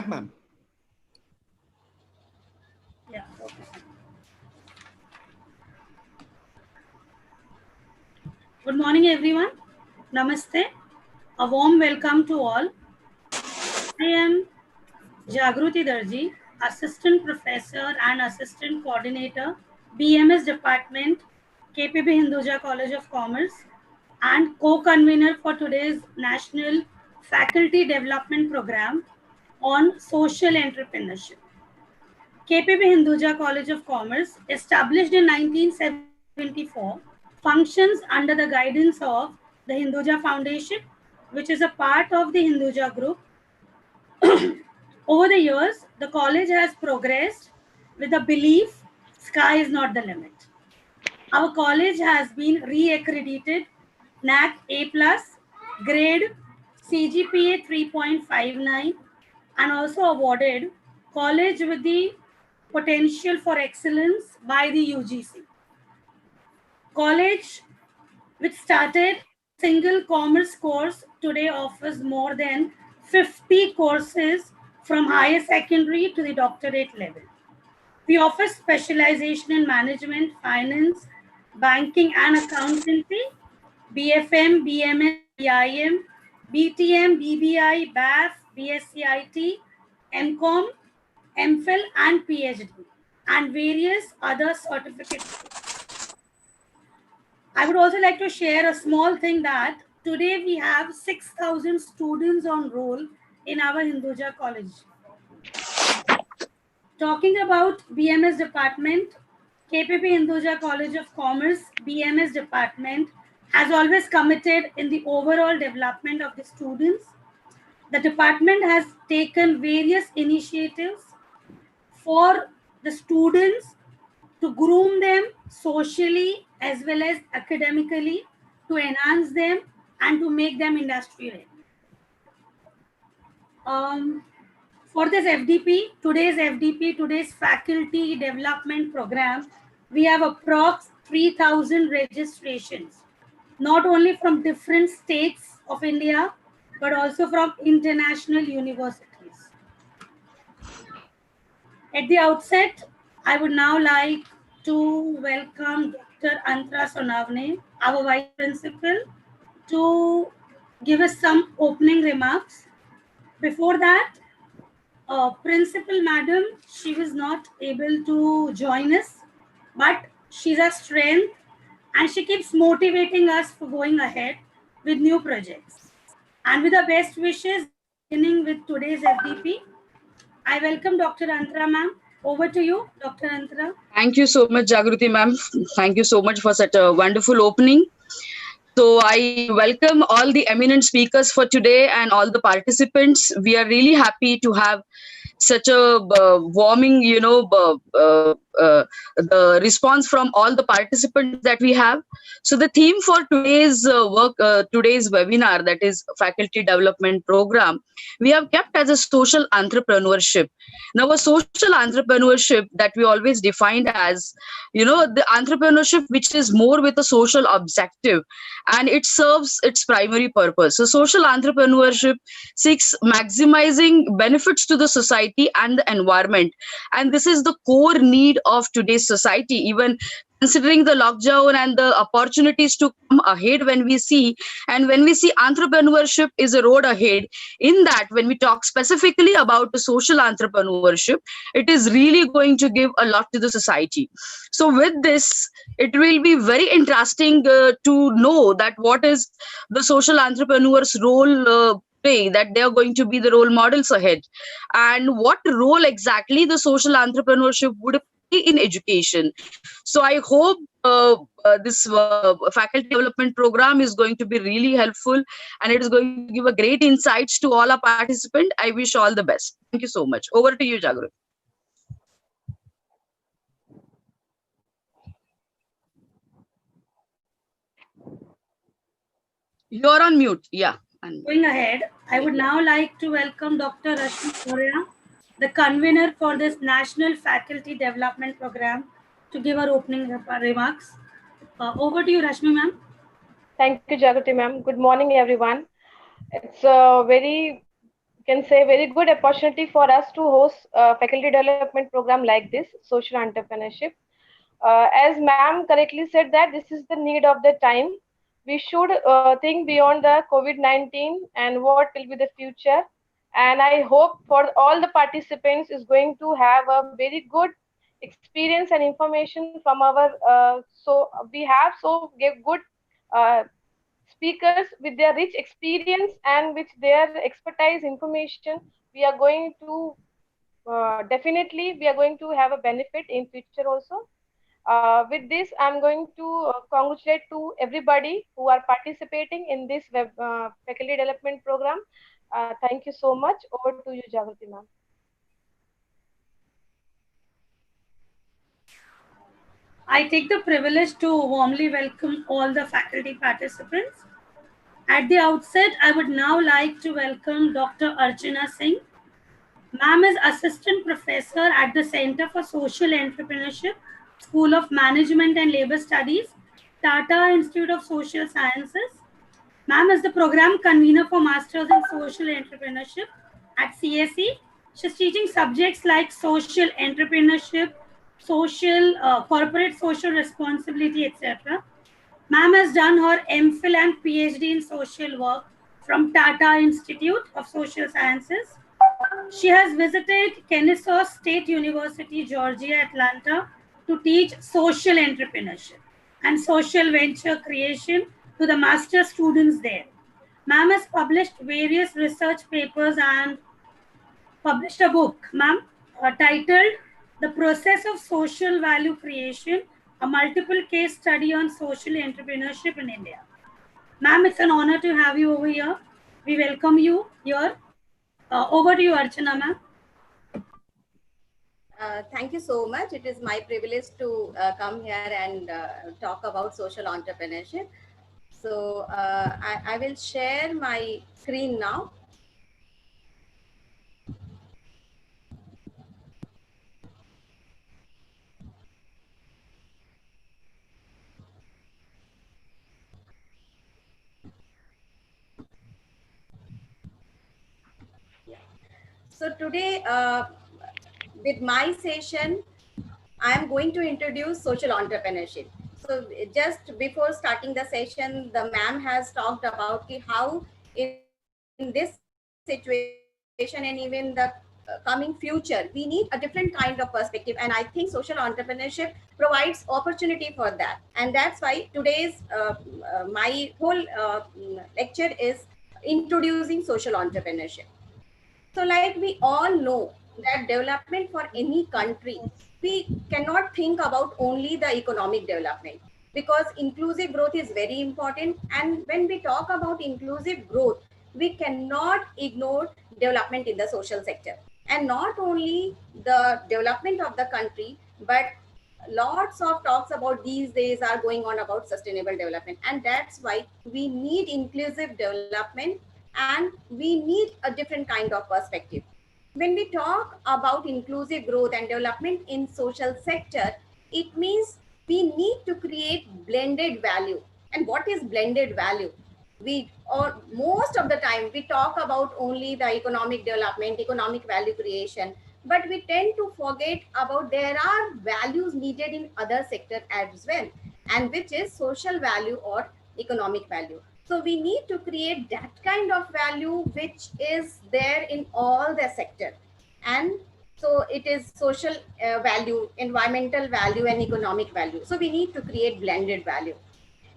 Ma'am. Yeah. Okay. Good morning, everyone. Namaste. A warm welcome to all. I am Jagruti Darji, Assistant Professor and Assistant Coordinator, BMS Department, KPB Hinduja College of Commerce, and co-convener for today's National Faculty Development Program on Social Entrepreneurship. KPB Hinduja College of Commerce, established in 1974, functions under the guidance of the Hinduja Foundation, which is a part of the Hinduja Group. Over the years, the college has progressed with the belief sky is not the limit. Our college has been re-accredited NAC A+, grade CGPA 3.59, and also awarded college with the potential for excellence by the UGC. College, which started single commerce course, today offers more than 50 courses from higher secondary to the doctorate level. We offer specialization in management, finance, banking and accountancy, BFM, BMS, BIM, BTM, BBI, BAF, BSCIT, MCOM, MPhil and PhD, and various other certificates. I would also like to share a small thing that today we have 6,000 students on roll in our Hinduja college. Talking about BMS department, KPP Hinduja College of Commerce, BMS department has always committed in the overall development of the students. The department has taken various initiatives for the students to groom them socially as well as academically, to enhance them and to make them industry ready. For this FDP, today's faculty development program, we have approx 3,000 registrations, not only from different states of India, but also from international universities. At the outset, I would now like to welcome Dr. Antra Sonavne, our Vice Principal, to give us some opening remarks. Before that, Principal Madam, she was not able to join us, but she's a strength and she keeps motivating us for going ahead with new projects. And with the best wishes, beginning with today's FDP, I welcome Dr. Antra ma'am. Over to you, Dr. Antra. Thank you so much, Jagruti ma'am. Thank you so much for such a wonderful opening. So I welcome all the eminent speakers for today and all the participants. We are really happy to have such a warming, the response from all the participants that we have. So the theme for today's today's webinar, that is Faculty Development Program, we have kept as a social entrepreneurship. Now, a social entrepreneurship that we always defined as, the entrepreneurship which is more with a social objective and it serves its primary purpose. So social entrepreneurship seeks maximizing benefits to the society and the environment. And this is the core need of today's society, even considering the lockdown and the opportunities to come ahead when we see entrepreneurship is a road ahead. In that, when we talk specifically about the social entrepreneurship, it is really going to give a lot to the society. So with this, it will be very interesting to know that what is the social entrepreneur's role, that they are going to be the role models ahead, and what role exactly the social entrepreneurship would play in education. So I hope this faculty development program is going to be really helpful and it is going to give a great insights to all our participants. I wish all the best. Thank you so much. Over to you, Jagruti. You're on mute. Yeah. Going ahead, I would now like to welcome Dr. Rashmi Surya, the convener for this National Faculty Development Program, to give her opening remarks. Over to you, Rashmi ma'am. Thank you, Jagruti ma'am. Good morning, everyone. It's a very can say very good opportunity for us to host a faculty development program like this, social entrepreneurship. As ma'am correctly said that this is the need of the time. We should think beyond the COVID-19 and what will be the future. And I hope for all the participants is going to have a very good experience and information from our. So we have so give good uh, speakers with their rich experience and with their expertise information. We are going to definitely we are going to have a benefit in future also. With this, I'm going to congratulate to everybody who are participating in this faculty development program. Thank you so much. Over to you, Jagrati ma'am. I take the privilege to warmly welcome all the faculty participants. At the outset, I would now like to welcome Dr. Archana Singh. Ma'am is Assistant Professor at the Center for Social Entrepreneurship, School of Management and Labor Studies, Tata Institute of Social Sciences. Ma'am is the Program Convener for Masters in Social Entrepreneurship at CSE. She's teaching subjects like social entrepreneurship, corporate social responsibility, etc. Ma'am has done her MPhil and PhD in social work from Tata Institute of Social Sciences. She has visited Kennesaw State University, Georgia, Atlanta to teach social entrepreneurship and social venture creation to the master students there. Ma'am has published various research papers and published a book, ma'am, titled The Process of Social Value Creation, a multiple case study on social entrepreneurship in India. Ma'am, it's an honor to have you over here. We welcome you here. Over to you, Archana, ma'am. Thank you so much. It is my privilege to come here and talk about social entrepreneurship. So I will share my screen now. So today, with my session, I am going to introduce social entrepreneurship. So just before starting the session, the ma'am has talked about how in this situation and even the coming future, we need a different kind of perspective. And I think social entrepreneurship provides opportunity for that. And that's why today's, my whole lecture is introducing social entrepreneurship. So like we all know that development for any country, we cannot think about only the economic development, because inclusive growth is very important. And when we talk about inclusive growth, we cannot ignore development in the social sector. And not only the development of the country, but lots of talks about these days are going on about sustainable development. And that's why we need inclusive development and we need a different kind of perspective. When we talk about inclusive growth and development in social sector, it means we need to create blended value. And what is blended value? We, or most of the time, we talk about only the economic development, economic value creation, but we tend to forget about there are values needed in other sector as well, and which is social value or economic value. So we need to create that kind of value which is there in all the sector. And so it is social value, environmental value, and economic value. So we need to create blended value.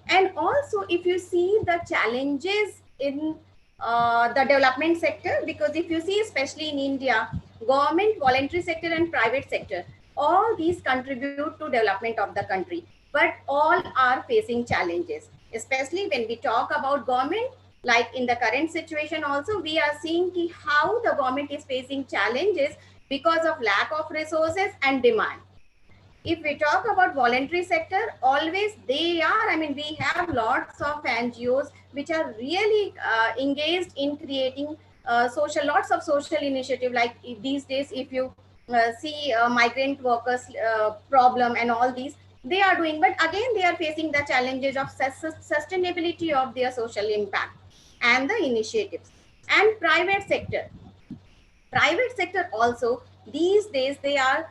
And also, if you see the challenges in the development sector, because if you see, especially in India, government, voluntary sector, and private sector, all these contribute to development of the country, but all are facing challenges, especially when we talk about government. Like in the current situation also, we are seeing how the government is facing challenges because of lack of resources and demand. If we talk about voluntary sector, always they are, I mean, we have lots of NGOs which are really engaged in creating lots of social initiative. Like these days, if you see migrant workers problem and all these, they are doing, but again, they are facing the challenges of sustainability of their social impact and the initiatives. And private sector, Private sector also, these days they are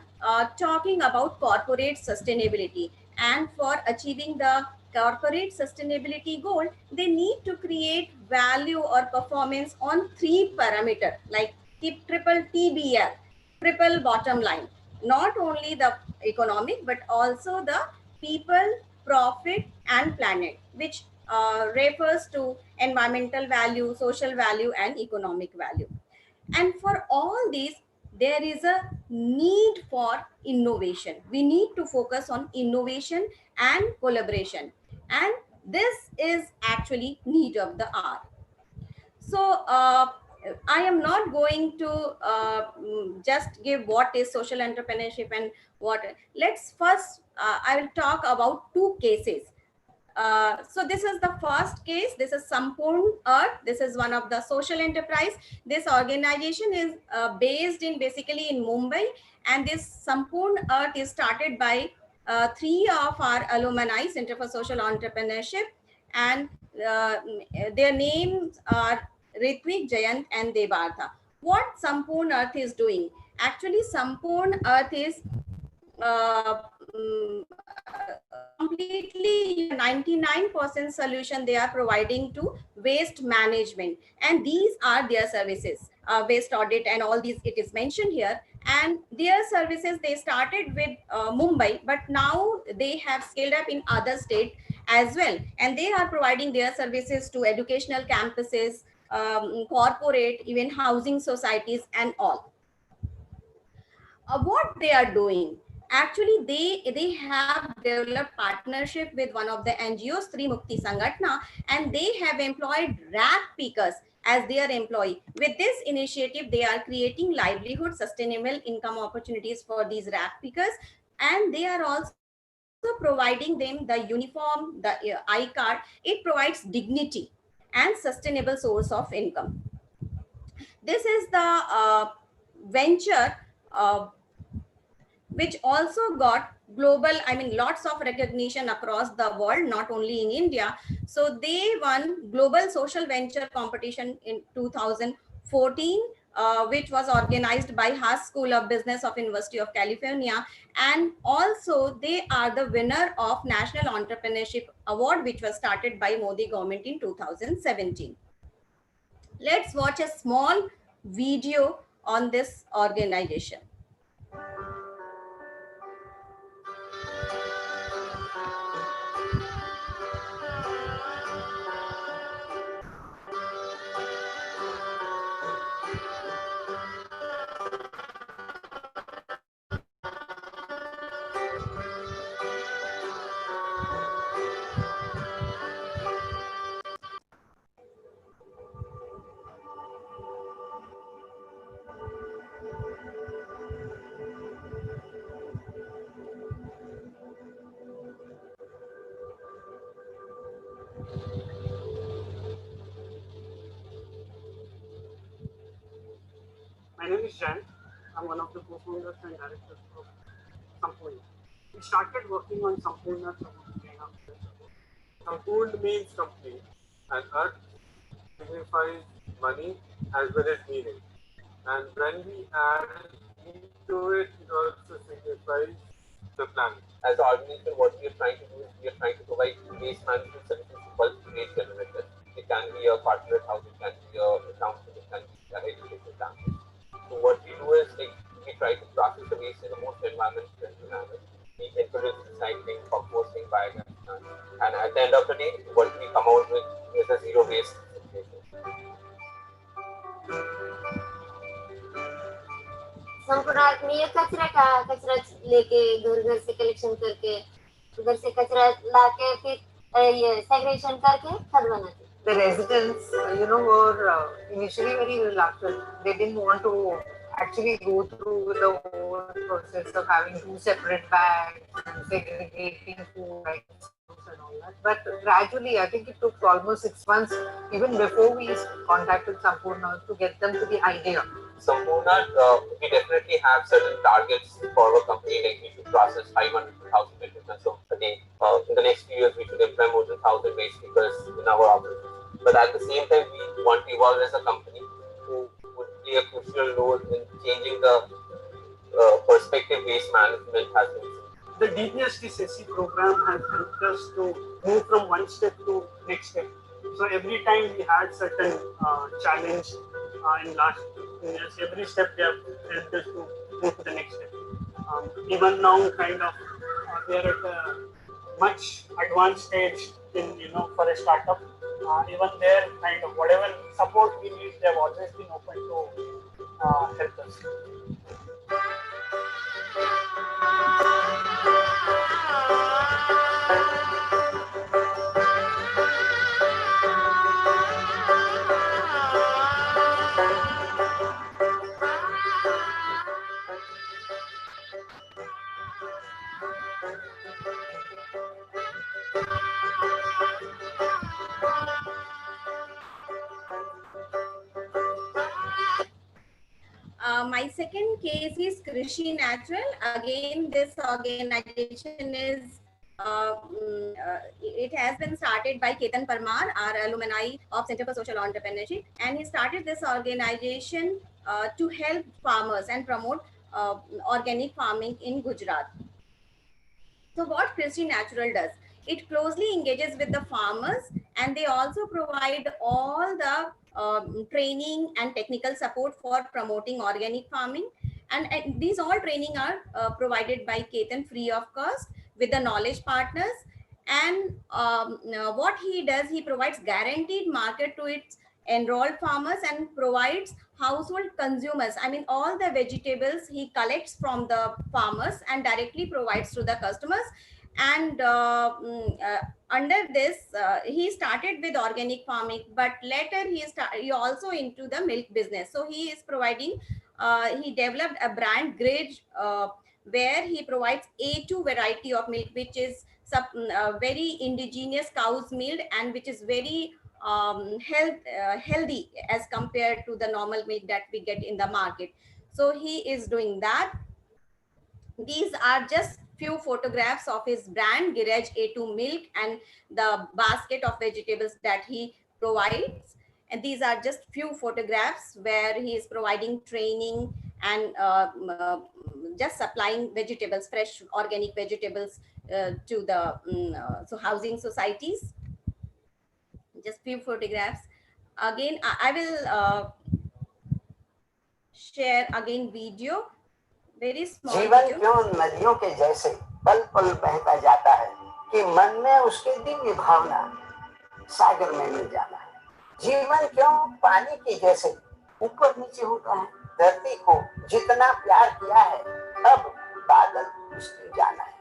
talking about corporate sustainability, and for achieving the corporate sustainability goal, they need to create value or performance on three parameters like triple TBL, triple bottom line, not only the economic but also the people, profit and planet, which refers to environmental value, social value and economic value. And for all these, there is a need for innovation. We need to focus on innovation and collaboration, and this is actually need of the hour. So I am not going to just give what is social entrepreneurship and what. Let's first, I will talk about two cases. So this is the first case. This is Sampurn Earth. This is one of the social enterprise. This organization is based in basically in Mumbai, and this Sampurn Earth is started by three of our alumni, Center for Social Entrepreneurship, and their names are Ritvik, Jayant, and Devartha. What Sampurn Earth is doing? Actually, Sampurn Earth is completely 99% solution they are providing to waste management, and these are their services, waste audit and all these it is mentioned here. And their services, they started with Mumbai, but now they have scaled up in other state as well, and they are providing their services to educational campuses, corporate, even housing societies and all. What they are doing, actually they have developed partnership with one of the NGOs, Sri Mukti Sangatna, and they have employed rack pickers as their employee. With this initiative, they are creating livelihood, sustainable income opportunities for these rack pickers, and they are also providing them the uniform, the I card. It provides dignity and sustainable source of income. This is the venture which also got global, I mean, lots of recognition across the world, not only in India. So they won Global Social Venture Competition in 2014, which was organized by Haas School of Business of University of California. And also they are the winner of National Entrepreneurship Award, which was started by Modi government in 2017. Let's watch a small video on this organization. My name is Jan. I'm one of the co-founders and directors of Sampurn. We started working on Sampurn about 3.5 years ago. Sampurn means complete, and Earth signifies money as well as meaning. And when we add into it, it also signifies the planet. As an organization, what we are trying to do is we are trying to provide waste management services to bulk waste generators. It can be a partner house, it can be a council, it can be a education campus. So what we do is we try to process the waste in the most environmental friendly manner. We encourage recycling, composting, biogas, and at the end of the day, what we come out with is a zero waste situation. संपूर्ण में ये कचरा लेके घर से collection करके उधर से कचरा लाके फिर ये सेग्रेगेशन करके खाद बनाते. The residents, were initially very reluctant. They didn't want to actually go through the whole process of having two separate bags and segregating food items and all that. But gradually, I think it took almost 6 months, even before we contacted Sampurna, to get them to the idea. Sampurna, we definitely have certain targets for our company, like we should process 500 to 1,000 metric tons a day. In the next few years, we should employ more than 1,000 waste pickers in our operations. But at the same time, we want to evolve as a company who would play a crucial role in changing the perspective waste management has been. The DPSTCC program has helped us to move from one step to next step. So every time we had certain challenge in last 15 years, every step they have helped us to move to the next step. Even now, kind of, we are at a much advanced stage in for a startup. Even there, kind of whatever support we need, they have always been open to help us. My second case is Krishi Natural. Again, this organization is it has been started by Ketan Parmar, our alumni of Center for Social Entrepreneurship, and he started this organization to help farmers and promote organic farming in Gujarat. So what Krishi Natural does, it closely engages with the farmers, and they also provide all the training and technical support for promoting organic farming. And these all training are provided by Ketan free of cost with the knowledge partners. And what he does, he provides guaranteed market to its enrolled farmers and provides household consumers. I mean, all the vegetables he collects from the farmers and directly provides to the customers. And under this, he started with organic farming, but later he also into the milk business. So he is providing, he developed a brand grade where he provides A2 variety of milk, which is very indigenous cow's milk, and which is very healthy as compared to the normal milk that we get in the market. So he is doing that. These are just few photographs of his brand Giraj A2 milk and the basket of vegetables that he provides. And these are just few photographs where he is providing training and just supplying vegetables, fresh organic vegetables to the so housing societies. Just few photographs. Again, I will share again video, very small जीवन video. क्यों नदियों के जैसे पल पल बहता जाता है कि मन में उसके दिव्य भावना सागर में मिल जाना है। जीवन क्यों पानी के जैसे ऊपर नीचे होता है, धरती को जितना प्यार किया है अब बादल उसने जाना है।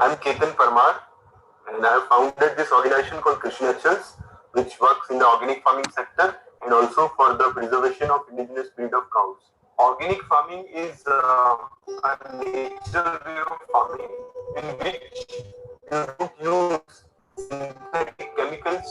I'm Ketan Parmar, and I have founded this organization called Krishi Naturals, which works in the organic farming sector and also for the preservation of indigenous breed of cows. Organic farming is a natural way of farming in which you don't use synthetic chemicals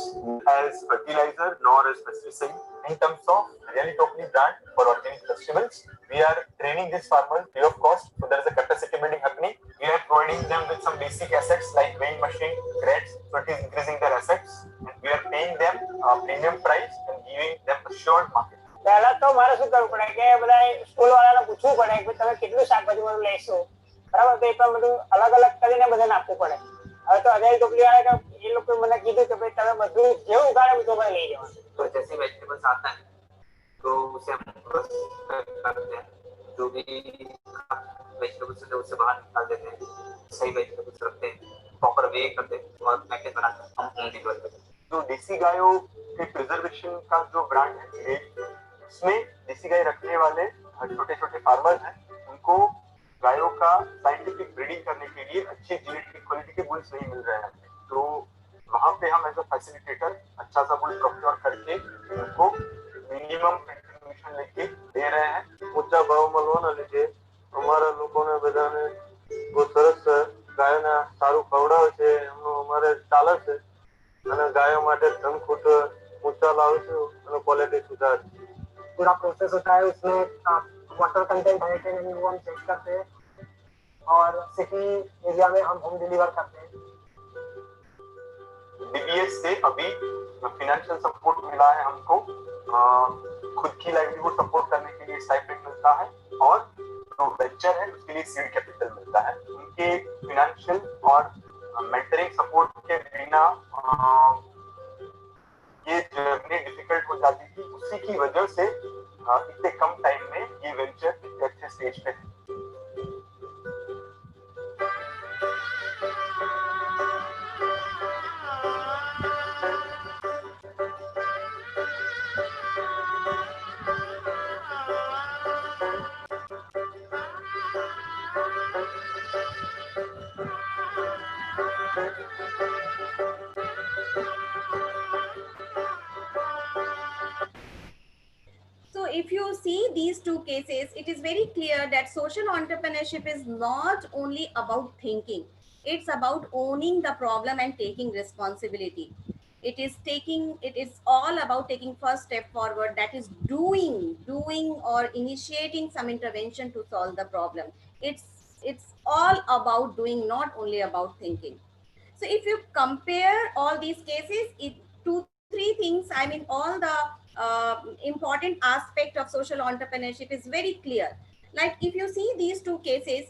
as fertilizer nor as pesticide. In terms of really totally brand for organic vegetables, we are training these farmers free of cost. So there is a capacity building happening. We are providing them with some basic assets like weighing machine, crates, so it is increasing their assets, and we are paying them a premium price and giving them assured market. પહેલા તો મારે શું કરવું પડે કે બધા school વાળાને પૂછવું પડે કે તમે કેટલું શાકભાજી મારું લેશો, બરાબર? તો એ પણ બધું અલગ અલગ કરીને બધાને આપવું પડે. હવે તો અજાય ટોપલી વાળા એ લોકો મને કીધું કે ભાઈ તમે બધું જેવું ઉગાડે તો મને લઈ જવાનું. तो जैसे वेजिटेबल्स आता है तो उसे हम करते हैं, जो भी वेजिटेबल्स है उससे बाहर निकाल देते हैं, सही वेजिटेबल्स रखते हैं, प्रॉपर वे करते हैं और पैकेज बनाते हैं, हम डिलीवर करते हैं। जो देसी गायों के प्रिजर्वेशन का जो ब्रांड है उसमें देसी गाय रखने वाले छोटे छोटे फार्मर्स हैं, उनको गायों का साइंटिफिक ब्रीडिंग करने के लिए अच्छे जेनेटिक क्वालिटी के बुल्स नहीं मिल रहे हैं। तो वहां पे हम एज अ फैसिलिटेटर अच्छा सा बुल प्रोक्योर करके उनको मिनिमम कंट्रीब्यूशन लेके दे रहे हैं। ऊंचा भाव મળવાના લીધે અમારા લોકોને બધાને બહુ સરસ ગાયોને સારું ખવડાવે છે, એમનું અમારે ચાલે છે અને ગાયો માટે ધનખૂટ ઊંચા લાવે છે અને ક્વોલિટી સુધારે છે। पूरा प्रोसेस होता है, उसमें वाटर कंटेंट है कि नहीं वो हम चेक करते हैं और सिटी एरिया में हम होम डिलीवर करते हैं। डीबीएस से अभी फाइनेंशियल सपोर्ट मिला है हमको, खुद की लाइवलीहुड सपोर्ट करने के लिए स्टाइपेंड मिलता है और जो वेंचर है उसके लिए सीड कैपिटल मिलता है। उनके फाइनेंशियल और मेंटरिंग सपोर्ट के बिना ये जर्नी डिफिकल्ट हो जाती थी। उसी की वजह से इतने कम टाइम में ये वेंचर इतने अच्छे स्टेज पे है। So if you see these two cases, it is very clear that social entrepreneurship is not only about thinking, it's about owning the problem and taking responsibility. It is all about taking first step forward, that is doing or initiating some intervention to solve the problem. It's all about doing, not only about thinking. So if you compare all these cases, two, three things, I mean, all the important aspect of social entrepreneurship is very clear. Like if you see these two cases,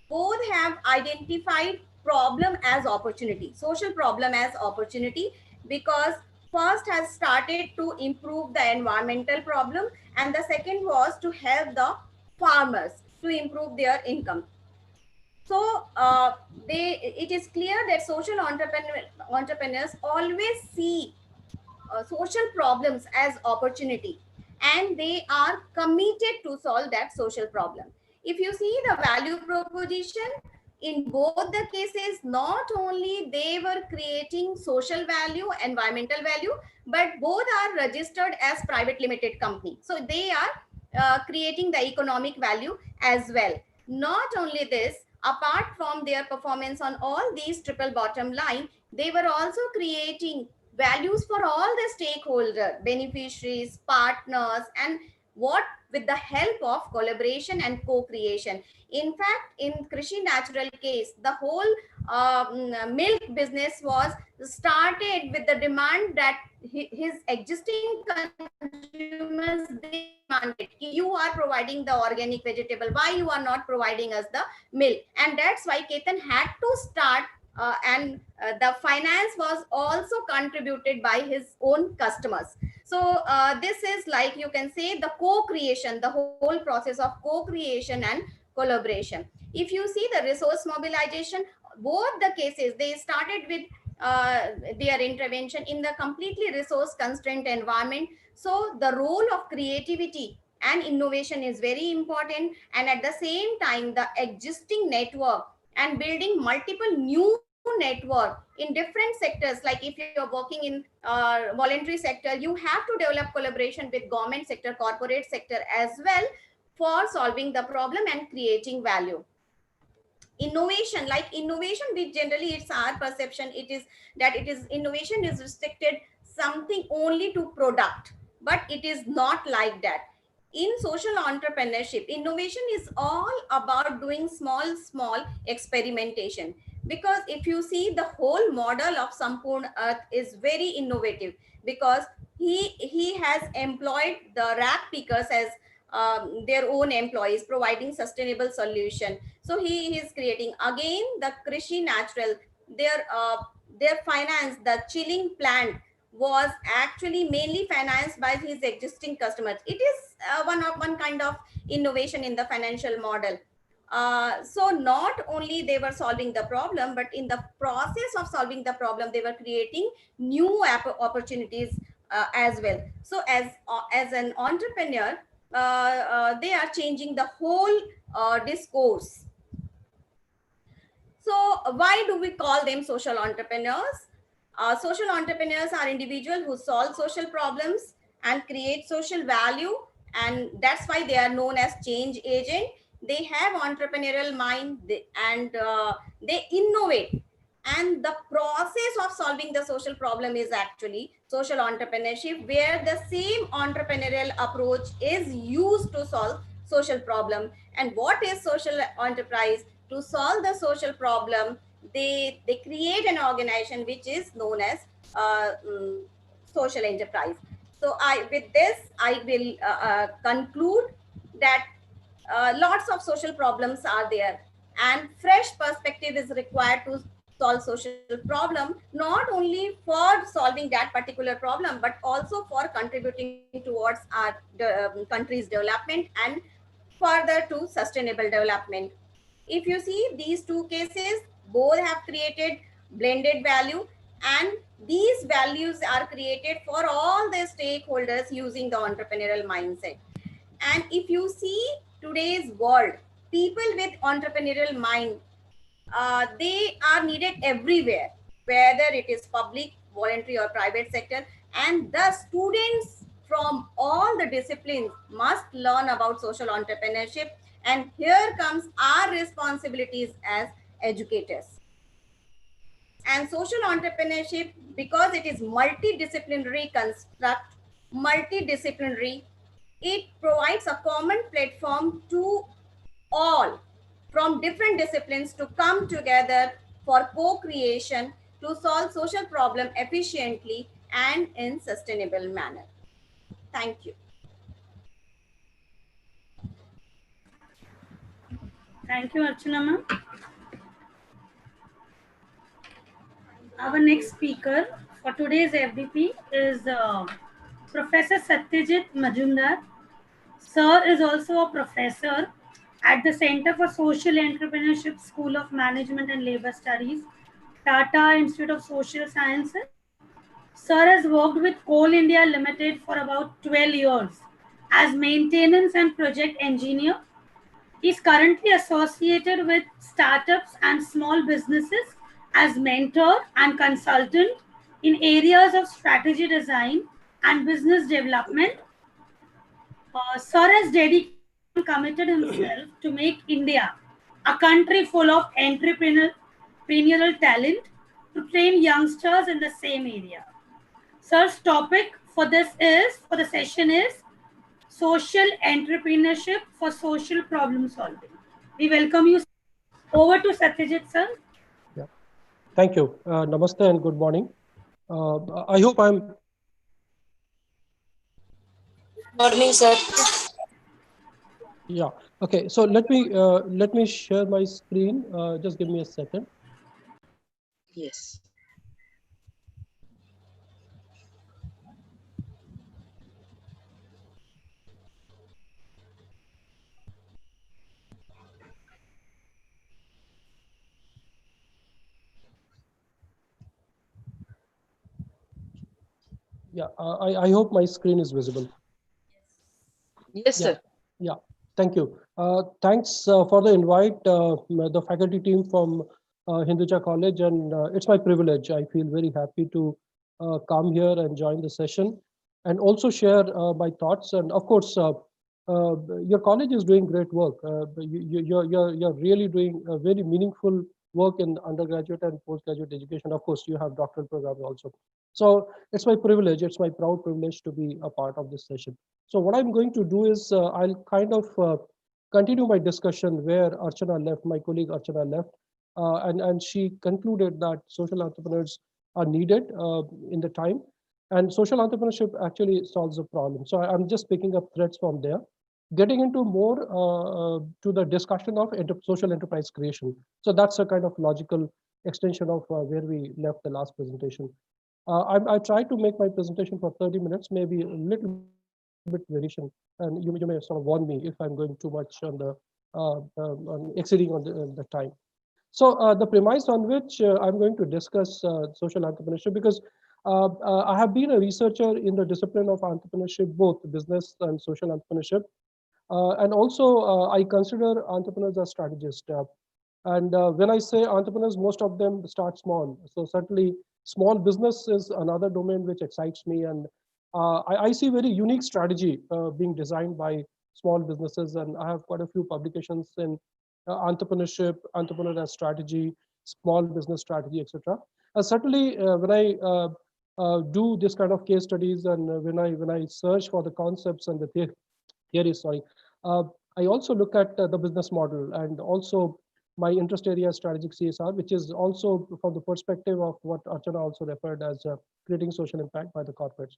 both have identified problem as opportunity, social problem as opportunity, because first has started to improve the environmental problem and the second was to help the farmers to improve their income. So it is clear that social entrepreneurs always see social problems as opportunity and they are committed to solve that social problem. If you see the value proposition in both the cases, not only they were creating social value, environmental value, but both are registered as private limited company, so they are creating the economic value as well. Not only this, apart from their performance on all these triple bottom line, they were also creating values for all the stakeholder, beneficiaries, partners, and what, with the help of collaboration and co-creation. In fact, in Krishi Natural case, the whole milk business was started with the demand that his existing consumers, they demanded, you are providing the organic vegetable, why you are not providing us the milk? And that's why Ketan had to start and the finance was also contributed by his own customers. So this is, like you can say, the co-creation, the whole process of co-creation and collaboration. If you see the resource mobilization, both the cases, they started with their intervention in the completely resource constrained environment. So the role of creativity and innovation is very important, and at the same time the existing network and building multiple new network in different sectors. Like if you're working in voluntary sector, you have to develop collaboration with government sector, corporate sector as well, for solving the problem and creating value. Innovation, like innovation, we generally, it's our perception, it is that it is innovation is restricted something only to product, but it is not like that. In social entrepreneurship, innovation is all about doing small experimentation, because if you see the whole model of Sampurn Earth is very innovative, because he has employed the rack pickers as their own employees, providing sustainable solution. So he is creating again the Krishi Natural, their finance, the chilling plant was actually mainly financed by his existing customers. It is one kind of innovation in the financial model. So not only they were solving the problem, but in the process of solving the problem, they were creating new opportunities as well. So as an entrepreneur, they are changing the whole discourse. So why do we call them social entrepreneurs? Social entrepreneurs are individuals who solve social problems and create social value, and that's why they are known as change agent. They have entrepreneurial mind, and they innovate, and the process of solving the social problem is actually social entrepreneurship, where the same entrepreneurial approach is used to solve social problem. And what is social enterprise? To solve the social problem, they create an organization which is known as social enterprise. So I with this I will conclude that lots of social problems are there, and fresh perspective is required to solve social problem, not only for solving that particular problem, but also for contributing towards our country's development and further to sustainable development. If you see these two cases, both have created blended value, and these values are created for all the stakeholders using the entrepreneurial mindset. And if you see today's world, people with entrepreneurial mind, they are needed everywhere, whether it is public, voluntary, or private sector. And the students from all the disciplines must learn about social entrepreneurship. And here comes our responsibilities as educators. And social entrepreneurship, because it is multidisciplinary construct, multidisciplinary, it provides a common platform to all from different disciplines to come together for co-creation to solve social problem efficiently and in sustainable manner. Thank you. Thank you, Archana ma'am. Our next speaker for today's FDP is Professor Satyajit Majumdar. Sir is also a professor at the Center for Social Entrepreneurship, School of Management and Labor Studies, Tata Institute of Social Sciences. Sir has worked with Coal India Limited for about 12 years as maintenance and project engineer. He is currently associated with startups and small businesses as mentor and consultant in areas of strategy design and business development. Sir has dedicated and committed himself to make India a country full of entrepreneurial talent to train youngsters in the same area. Sir's topic for the session is social entrepreneurship for social problem solving. We welcome you. Over to Satyajit, sir. Yeah. Thank you. Namaste and good morning. I hope I'm. Morning, sir. Yeah. Okay. So let me share my screen. Just give me a second. Yes. Yeah. I hope my screen is visible. Yes, sir. Yeah. Thank you. Thanks for the invite, the faculty team from Hinduja College, and it's my privilege. I feel very happy to come here and join the session, and also share my thoughts. And of course, your college is doing great work. You're really doing a very meaningful work in undergraduate and postgraduate education. Of course, you have doctoral programs also. So it's my privilege. It's my proud privilege to be a part of this session. So what I'm going to do is I'll kind of continue my discussion where Archana left, my colleague Archana left, and she concluded that social entrepreneurs are needed in the time, and social entrepreneurship actually solves a problem. So I'm just picking up threads from there, getting into more to the discussion of social enterprise creation. So that's a kind of logical extension of where we left the last presentation. I tried to make my presentation for 30 minutes, maybe a little bit variation, and you may sort of warn me if I'm going too much on the exceeding on the time. So the premise on which I'm going to discuss social entrepreneurship, because I have been a researcher in the discipline of entrepreneurship, both business and social entrepreneurship. And also, I consider entrepreneurs as strategists. And when I say entrepreneurs, most of them start small. So certainly, small business is another domain which excites me. And I see very unique strategy being designed by small businesses. And I have quite a few publications in entrepreneurship, entrepreneur as strategy, small business strategy, etc. Certainly, when I do this kind of case studies and when I search for the concepts and the theories, sorry, uh, I also look at the business model, and also my interest area is strategic CSR, which is also from the perspective of what Archana also referred as creating social impact by the corporates.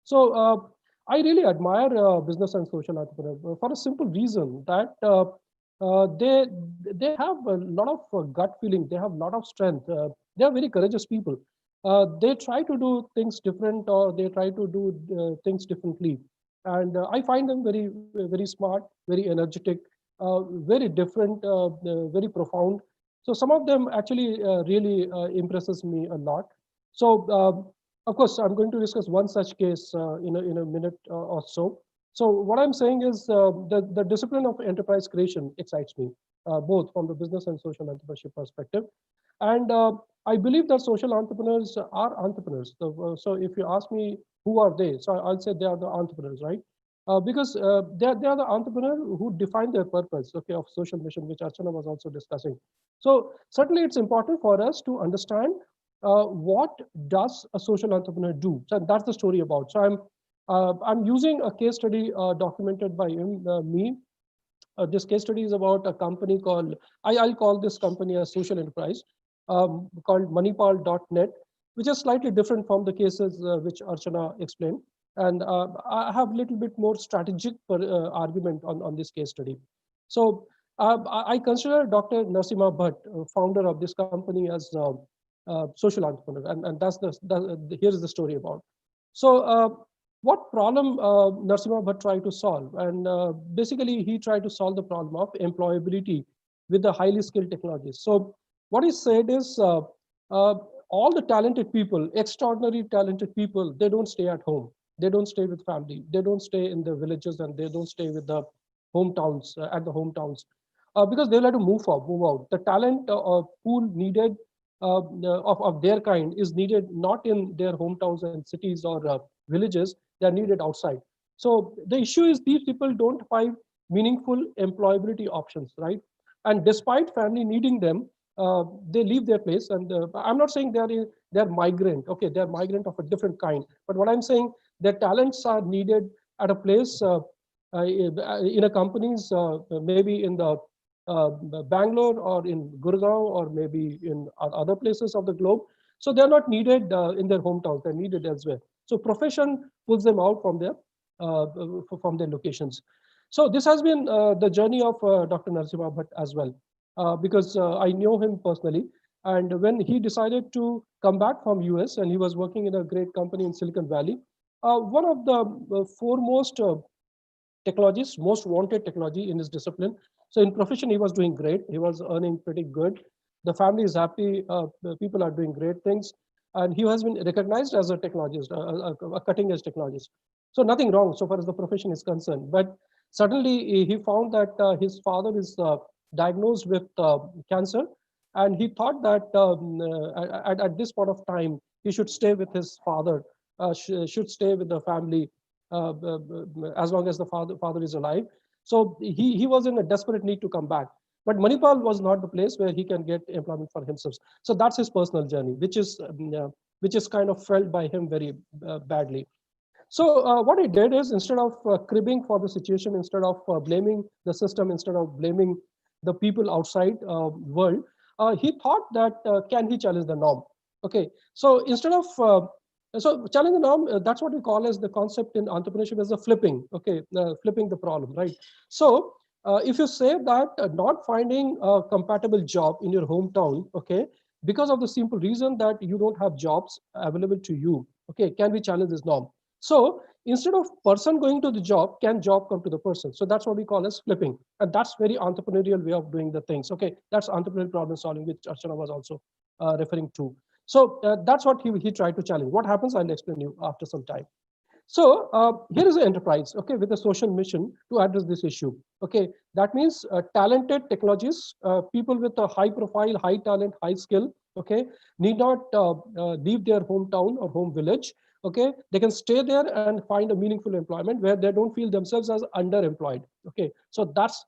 So I really admire business and social entrepreneurs for a simple reason that they have a lot of gut feeling. They have a lot of strength. They are very courageous people. They try to do things different, or they try to do things differently. And I find them very smart, very energetic, very different, very profound. So some of them actually really impresses me a lot. So of course, I'm going to discuss one such case in a minute or so. So what I'm saying is the discipline of enterprise creation excites me, both from the business and social entrepreneurship perspective. And I believe that social entrepreneurs are entrepreneurs. So if you ask me who are they, so I'll say they are the entrepreneurs, right? Because they are the entrepreneur who define their purpose, okay, of social mission, which Archana was also discussing. So certainly it's important for us to understand what does a social entrepreneur do. So that's the story about. So I'm using a case study documented by me. This case study is about a company called, I'll call this company a social enterprise called Manipal.net, which is slightly different from the cases which Archana explained. And I have a little bit more strategic argument on this case study. So I consider Dr. Narasimha Bhatt, founder of this company, as social entrepreneur. And here's the story about. So what problem Narasimha Bhatt tried to solve? And basically, he tried to solve the problem of employability with the highly skilled technologies. So what he said is all the talented people, extraordinary talented people, they don't stay at home. They don't stay with family. They don't stay in the villages, and they don't stay with the hometowns, at the hometowns, because they like to move out. The talent pool needed of their kind is needed not in their hometowns and cities or villages. They are needed outside. So the issue is these people don't find meaningful employability options, right? And despite family needing them, they leave their place. And I'm not saying they're migrant. Okay, they're migrant of a different kind. But what I'm saying, their talents are needed at a place in a companies, maybe in the Bangalore or in Gurgaon or maybe in other places of the globe. So they're not needed in their hometowns. They're needed elsewhere. So profession pulls them out from their locations. So this has been the journey of Dr. Narasimha Bhatt as well, because I know him personally. And when he decided to come back from US, and he was working in a great company in Silicon Valley, one of the foremost technologies, most wanted technology in his discipline. So in profession, he was doing great. He was earning pretty good. The family is happy. The people are doing great things. And he has been recognized as a technologist, a cutting edge technologist. So nothing wrong so far as the profession is concerned. But suddenly he found that his father is diagnosed with cancer. And he thought that at this point of time, he should stay with his father, should stay with the family as long as the father is alive. So he was in a desperate need to come back. But Manipal was not the place where he can get employment for himself. So that's his personal journey, which is kind of felt by him very badly. So what he did is, instead of cribbing for the situation, instead of blaming the system, instead of blaming the people outside world, he thought that can he challenge the norm? Okay, so instead of so challenge the norm, that's what we call as the concept in entrepreneurship as a flipping. Okay, flipping the problem, right? So if you say that not finding a compatible job in your hometown, okay, because of the simple reason that you don't have jobs available to you, okay, can we challenge this norm? So instead of person going to the job, can job come to the person? So that's what we call as flipping. And that's very entrepreneurial way of doing the things. Okay, that's entrepreneurial problem solving, which Archana was also referring to. So that's what he tried to challenge. What happens, I'll explain you after some time. So here is an enterprise, okay, with a social mission to address this issue. Okay, that means talented technologists, people with a high profile, high talent, high skill, okay, need not leave their hometown or home village. Okay, they can stay there and find a meaningful employment where they don't feel themselves as underemployed. Okay, so that's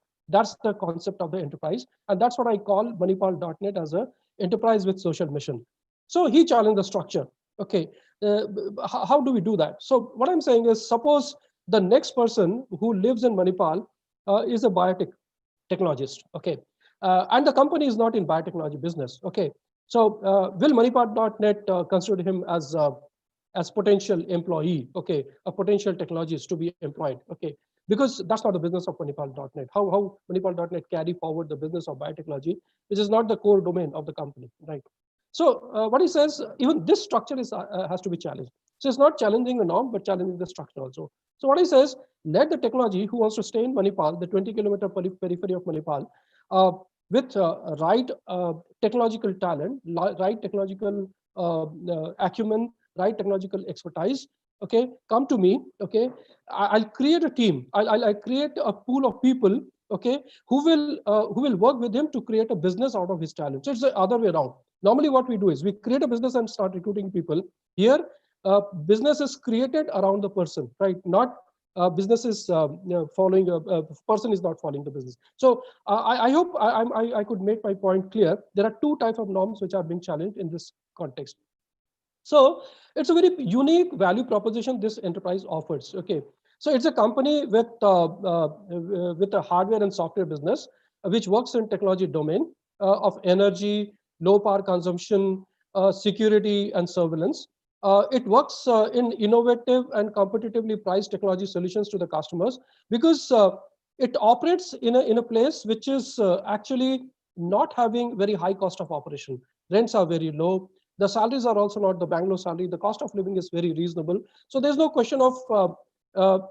the concept of the enterprise, and that's what I call Manipal.net as a enterprise with social mission. So he challenged the structure. Okay, uh, how do we do that? So what I'm saying is, suppose the next person who lives in Manipal is a biotech technologist, okay, and the company is not in biotechnology business, okay. So will Manipal.net consider him as potential employee, okay, a potential technologist to be employed, okay, because that's not the business of Manipal.net. How Manipal.net carry forward the business of biotechnology, which is not the core domain of the company, right? So what he says, even this structure has to be challenged. So it's not challenging the norm, but challenging the structure also. So what he says, let the technology who wants to stay in Manipal, the 20-kilometer periphery of Manipal, with right technological talent, right technological acumen, right technological expertise, okay, come to me, okay. I'll create a team. I'll create a pool of people, okay, who will work with him to create a business out of his talent. So it's the other way around. Normally what we do is we create a business and start recruiting people. Here, business is created around the person, right? Not business is following a person is not following the business. So I hope I could make my point clear. There are two types of norms which are being challenged in this context. So it's a very unique value proposition this enterprise offers. Okay, so it's a company with a hardware and software business which works in technology domain of energy, low power consumption, security, and surveillance. It works in innovative and competitively priced technology solutions to the customers because it operates in a place which is actually not having very high cost of operation. Rents are very low. The salaries are also not the Bangalore salary. The cost of living is very reasonable. So there's no question of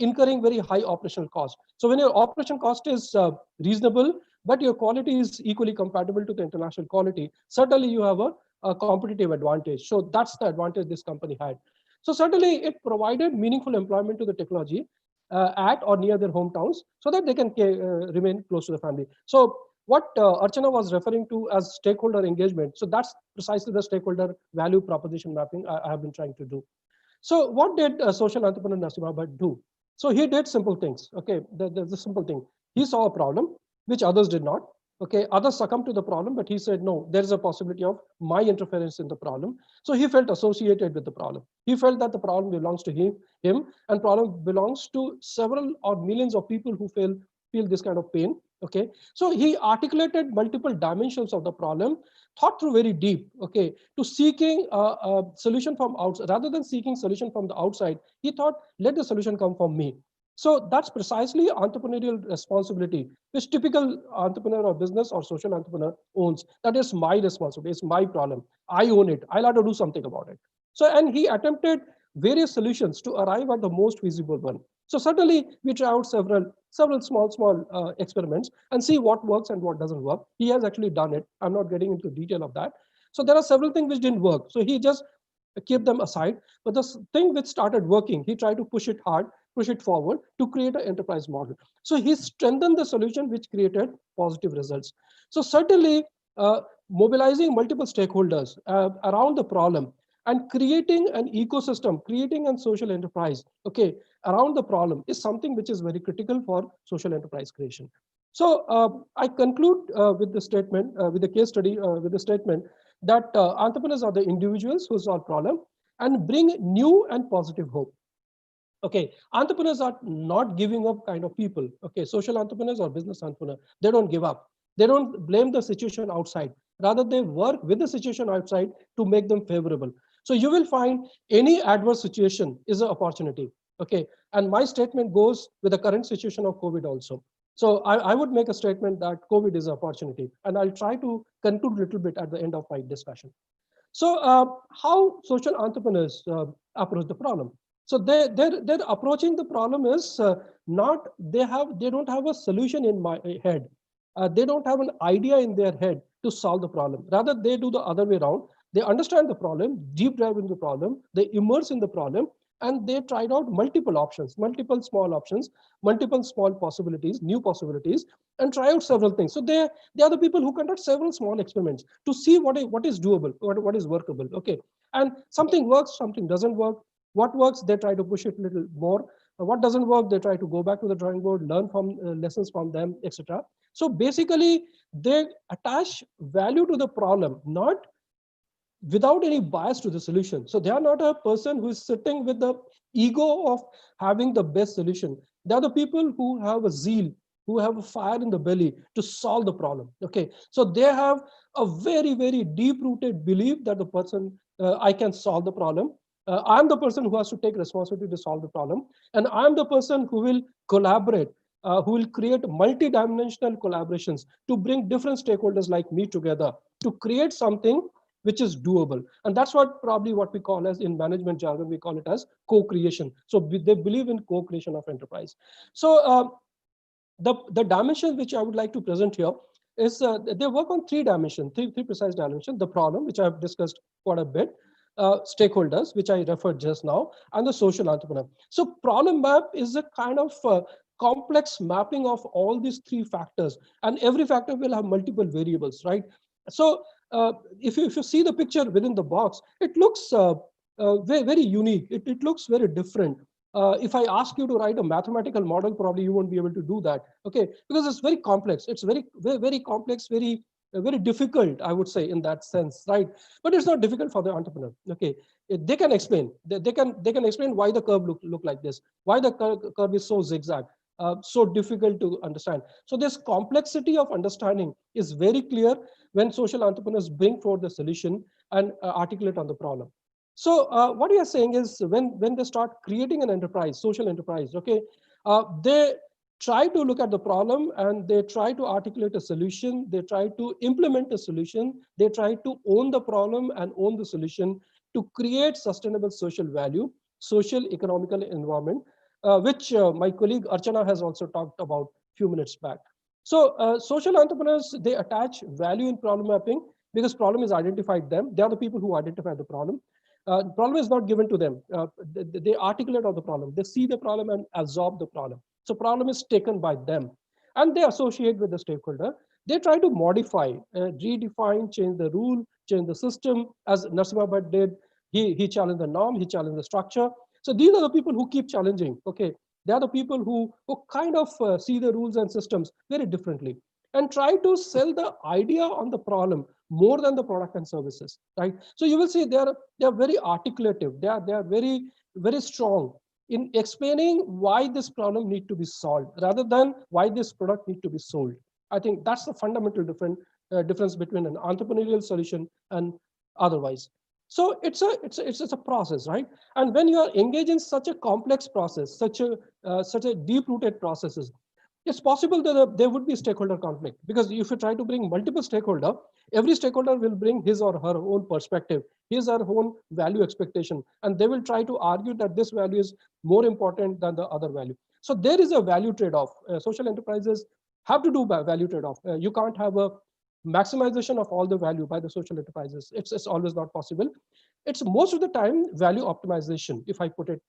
incurring very high operational cost. So when your operation cost is reasonable, but your quality is equally compatible to the international quality, certainly you have a competitive advantage. So that's the advantage this company had. So certainly it provided meaningful employment to the technology at or near their hometowns so that they can remain close to the family. So what Archana was referring to as stakeholder engagement, so that's precisely the stakeholder value proposition mapping I have been trying to do. So what did social entrepreneur Nasim Bhatt do? So he did simple things. Okay, the simple thing. He saw a problem which others did not. Okay, others succumbed to the problem, but he said, no, there is a possibility of my interference in the problem. So he felt associated with the problem. He felt that the problem belongs to him and problem belongs to several or millions of people who feel this kind of pain. Okay, so he articulated multiple dimensions of the problem, thought through very deep, okay, to seeking a solution from outside. Rather than seeking solution from the outside, he thought, let the solution come from me. So that's precisely entrepreneurial responsibility, which typical entrepreneur or business or social entrepreneur owns. That is my responsibility, it's my problem. I own it, I'll have to do something about it. So, and he attempted various solutions to arrive at the most feasible one. So certainly we try out several small experiments and see what works and what doesn't work. He has actually done it. I'm not getting into detail of that. So there are several things which didn't work. So he just kept them aside. But the thing which started working, he tried to push it hard, push it forward to create an enterprise model. So he strengthened the solution which created positive results. So certainly mobilizing multiple stakeholders around the problem and creating an ecosystem, creating a social enterprise, okay, around the problem is something which is very critical for social enterprise creation. So I conclude with the statement, with the case study, with the statement that entrepreneurs are the individuals who solve problem and bring new and positive hope. Okay, entrepreneurs are not giving up kind of people. Okay, social entrepreneurs or business entrepreneurs, they don't give up. They don't blame the situation outside. Rather, they work with the situation outside to make them favorable. So you will find any adverse situation is an opportunity. Okay, and my statement goes with the current situation of COVID also. So I would make a statement that COVID is an opportunity, and I'll try to conclude a little bit at the end of my discussion. So how social entrepreneurs approach the problem? So they're approaching the problem is not they don't have a solution in my head. They don't have an idea in their head to solve the problem. Rather, they do the other way around. They understand the problem, deep dive into the problem, they immerse in the problem, and they tried out multiple options, multiple small options, multiple small possibilities, new possibilities, and try out several things. So they are the people who conduct several small experiments to see what is doable, what is workable. Okay, and something works, something doesn't work. What works, they try to push it a little more. What doesn't work, they try to go back to the drawing board, learn from lessons from them, etc. So basically, they attach value to the problem, not without any bias to the solution. So they are not a person who is sitting with the ego of having the best solution. They are the people who have a zeal, who have a fire in the belly to solve the problem. Okay, so they have a very, very deep-rooted belief that the person, I can solve the problem. I'm the person who has to take responsibility to solve the problem, and I'm the person who will collaborate, who will create multi-dimensional collaborations to bring different stakeholders like me together to create something which is doable. And that's what probably what we call as, in management jargon, we call it as co-creation. So they believe in co-creation of enterprise. So the dimension which I would like to present here is they work on three dimensions, three precise dimensions: the problem, which I've discussed quite a bit, stakeholders, which I referred just now, and the social entrepreneur. So problem map is a kind of complex mapping of all these three factors, and every factor will have multiple variables, right? So if you see the picture within the box, it looks very, very unique. It looks very different. If I ask you to write a mathematical model, probably you won't be able to do that. Okay, because it's very complex. It's very, very, very complex, very, very difficult, I would say, in that sense, right? But it's not difficult for the entrepreneur. Okay, they can explain. They can explain why the curve look like this, why the curve is so zigzag. So difficult to understand. So this complexity of understanding is very clear when social entrepreneurs bring forward the solution and articulate on the problem. So what we are saying is, when they start creating an enterprise, social enterprise, okay, they try to look at the problem and they try to articulate a solution. They try to implement a solution. They try to own the problem and own the solution to create sustainable social value, social economical environment, which my colleague Archana has also talked about a few minutes back. So social entrepreneurs, they attach value in problem mapping because problem is identified them. They are the people who identify the problem. The problem is not given to them. They articulate on the problem. They see the problem and absorb the problem. So problem is taken by them, and they associate with the stakeholder. They try to modify, redefine, change the rule, change the system, as Narasimha Bhatt did. He challenged the norm, he challenged the structure. So these are the people who keep challenging. Okay, they are the people who kind of see the rules and systems very differently and try to sell the idea on the problem more than the product and services, right? So you will see they are very articulative. They are very, very strong in explaining why this problem need to be solved rather than why this product need to be sold. I think that's the fundamental difference between an entrepreneurial solution and otherwise. So it's a process, right? And when you are engaged in such a complex process, such a deep-rooted processes, it's possible that there would be stakeholder conflict, because if you try to bring multiple stakeholder, every stakeholder will bring his or her own perspective, his or her own value expectation, and they will try to argue that this value is more important than the other value. So there is a value trade-off. Social enterprises have to do value trade-off. You can't have a maximization of all the value by the social enterprises. It's always not possible. It's most of the time value optimization, if I put it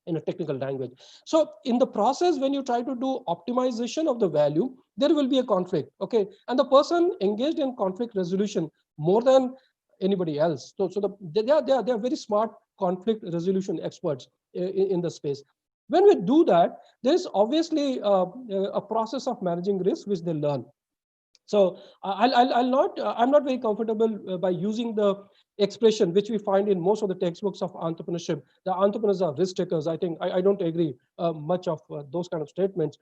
in a technical language. So in the process, when you try to do optimization of the value, there will be a conflict, okay? And the person engaged in conflict resolution more than anybody else. So they are very smart conflict resolution experts in the space. When we do that, there is obviously a process of managing risk which they learn. So I'm not very comfortable by using the expression which we find in most of the textbooks of entrepreneurship. The entrepreneurs are risk takers. I think I don't agree much of those kind of statements.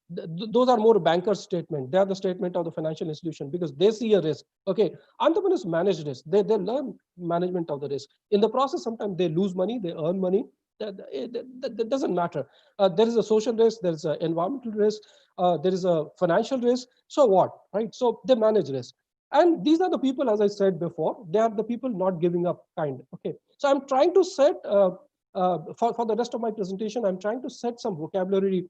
Those are more bankers' statement. They are the statement of the financial institution because they see a risk. Okay, entrepreneurs manage risk. They learn management of the risk. In the process, sometimes they lose money, they earn money. That doesn't matter. There is a social risk, there is an environmental risk, there is a financial risk. So what, right? So they manage risk. And these are the people, as I said before, they are the people not giving up kind. Okay. So I'm trying to set, for the rest of my presentation, I'm trying to set some vocabulary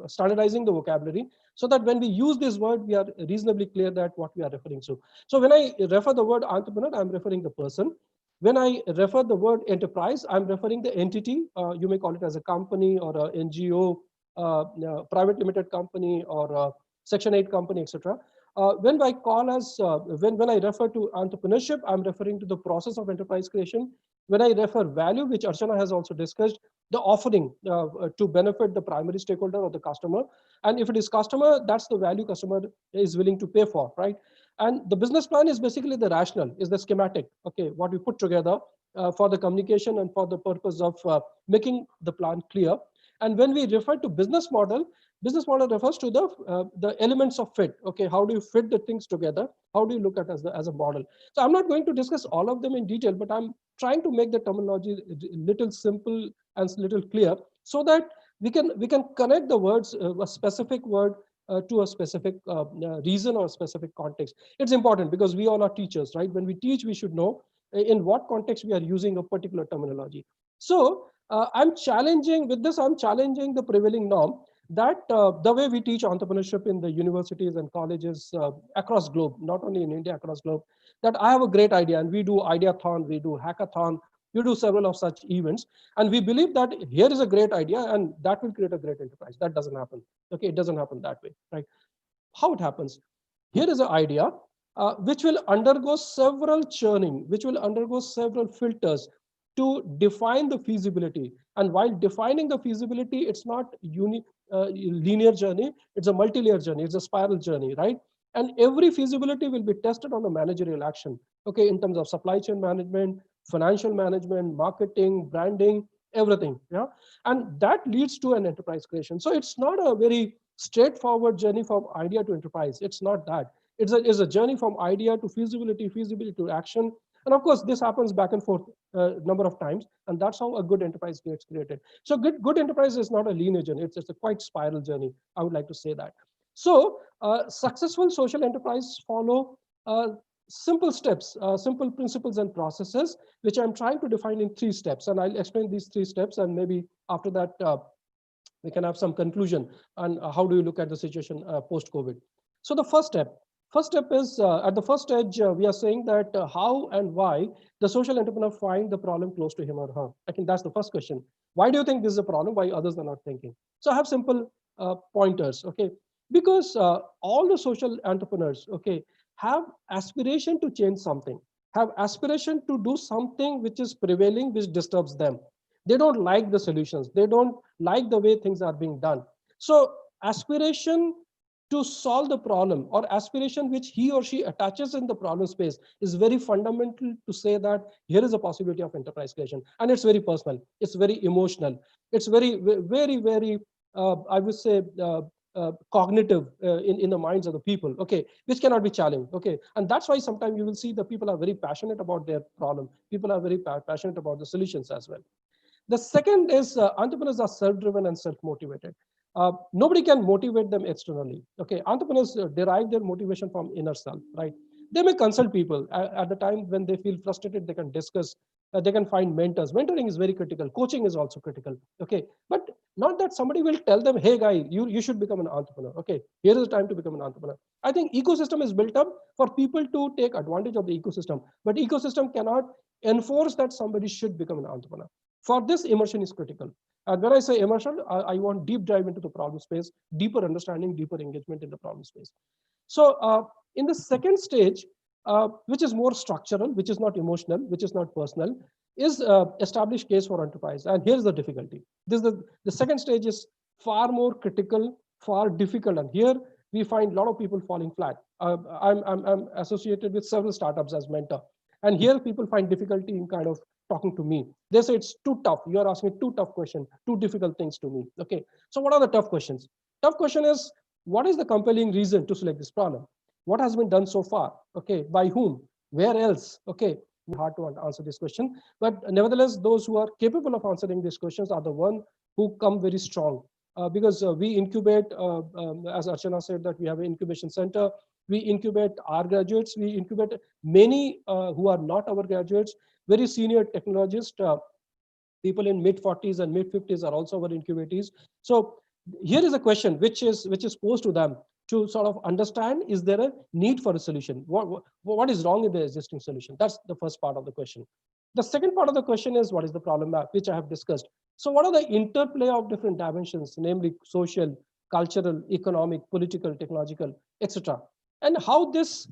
standardizing the vocabulary, so that when we use this word, we are reasonably clear that what we are referring to. So when I refer the word entrepreneur, I'm referring the person. When I refer the word enterprise, I'm referring the entity. You may call it as a company or a NGO, private limited company, or Section 8 company, etc. When I call as when I refer to entrepreneurship, I'm referring to the process of enterprise creation. When I refer value, which Archana has also discussed, the offering to benefit the primary stakeholder or the customer. And if it is customer, that's the value customer is willing to pay for, right? And the business plan is basically the rationale, is the schematic, okay, what we put together for the communication and for the purpose of making the plan clear. And when we refer to business model refers to the elements of fit. Okay, how do you fit the things together? How do you look at as a model? So I'm not going to discuss all of them in detail, but I'm trying to make the terminology little simple and little clear, so that we can connect the words, a specific word to a specific reason or specific context. It's important because we all are teachers, right? When we teach, we should know in what context we are using a particular terminology. So I'm challenging the prevailing norm that the way we teach entrepreneurship in the universities and colleges across globe, not only in India, across globe, that I have a great idea and we do ideathon, we do hackathon, we do several of such events, and we believe that here is a great idea and that will create a great enterprise. That doesn't happen. Okay, it doesn't happen that way, right? How it happens? Here is an idea which will undergo several churning, which will undergo several filters to define the feasibility. And while defining the feasibility, it's not linear journey, it's a multi-layer journey, it's a spiral journey, right? And every feasibility will be tested on a managerial action, okay, in terms of supply chain management, financial management, marketing, branding, everything, yeah? And that leads to an enterprise creation. So it's not a very straightforward journey from idea to enterprise. It's not that. It's a journey from idea to feasibility, feasibility to action. And of course, this happens back and forth number of times, and that's how a good enterprise gets created. So good enterprise is not a linear journey. It's a quite spiral journey. I would like to say that. So successful social enterprise follow simple steps, simple principles and processes, which I'm trying to define in 3 steps. And I'll explain these 3 steps, and maybe after that, we can have some conclusion on how do you look at the situation post-COVID. So the first step is at the first stage, we are saying that how and why the social entrepreneur find the problem close to him or her. I think that's the first question. Why do you think this is a problem? Why others are not thinking? So I have simple pointers, okay? Because all the social entrepreneurs, okay, have aspiration to change something, have aspiration to do something which is prevailing, which disturbs them. They don't like the solutions. They don't like the way things are being done. So aspiration to solve the problem, or aspiration which he or she attaches in the problem space, is very fundamental to say that here is a possibility of enterprise creation. And it's very personal. It's very emotional. It's very, very, I would say, cognitive in the minds of the people, okay, which cannot be challenged, okay. And that's why sometimes you will see the people are very passionate about their problem. People are very passionate about the solutions as well. The second is entrepreneurs are self-driven and self-motivated. Nobody can motivate them externally. Okay, entrepreneurs derive their motivation from inner self, right? They may consult people at the time when they feel frustrated. They can discuss. They can find mentors. Mentoring is very critical. Coaching is also critical. Okay, but not that somebody will tell them, "Hey, guy, you should become an entrepreneur." Okay, here is the time to become an entrepreneur. I think ecosystem is built up for people to take advantage of the ecosystem, but ecosystem cannot enforce that somebody should become an entrepreneur. For this, immersion is critical. And when I say immersion, I want deep dive into the problem space, deeper understanding, deeper engagement in the problem space. So in the second stage, which is more structural, which is not emotional, which is not personal, is established case for enterprise. And here's the difficulty. The second stage is far more critical, far difficult. And here we find a lot of people falling flat. I'm associated with several startups as mentor. And here people find difficulty in kind of talking to me. They say it's too tough. You're asking too tough questions, too difficult things to me. Okay. So what are the tough questions? Tough question is, what is the compelling reason to select this problem? What has been done so far? Okay. By whom? Where else? Okay. Hard to answer this question. But nevertheless, those who are capable of answering these questions are the ones who come very strong. Because we incubate, as Archana said, that we have an incubation center. We incubate our graduates. We incubate many who are not our graduates, very senior technologists People in mid 40s and mid 50s are also our incubatees. So here is a question which is posed to them to sort of understand, is there a need for a solution? What is wrong with the existing solution? That's the first part of the question. The second part of the question is, what is the problem map, which I have discussed. So what are the interplay of different dimensions, namely social, cultural, economic, political, technological, etc. And how this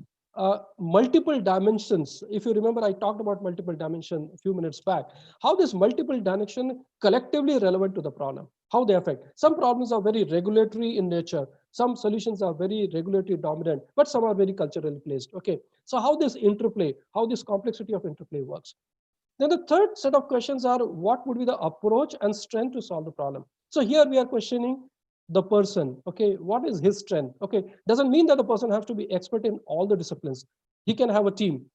multiple dimensions, if you remember, I talked about multiple dimension a few minutes back, how this multiple dimension collectively relevant to the problem, how they affect. Some problems are very regulatory in nature. Some solutions are very regulatory dominant, but some are very culturally placed. Okay, so how this interplay, how this complexity of interplay works. Then the third set of questions are, what would be the approach and strength to solve the problem? So here we are questioning the person. Okay, what is his strength? Okay, doesn't mean that the person has to be expert in all the disciplines. He can have a team.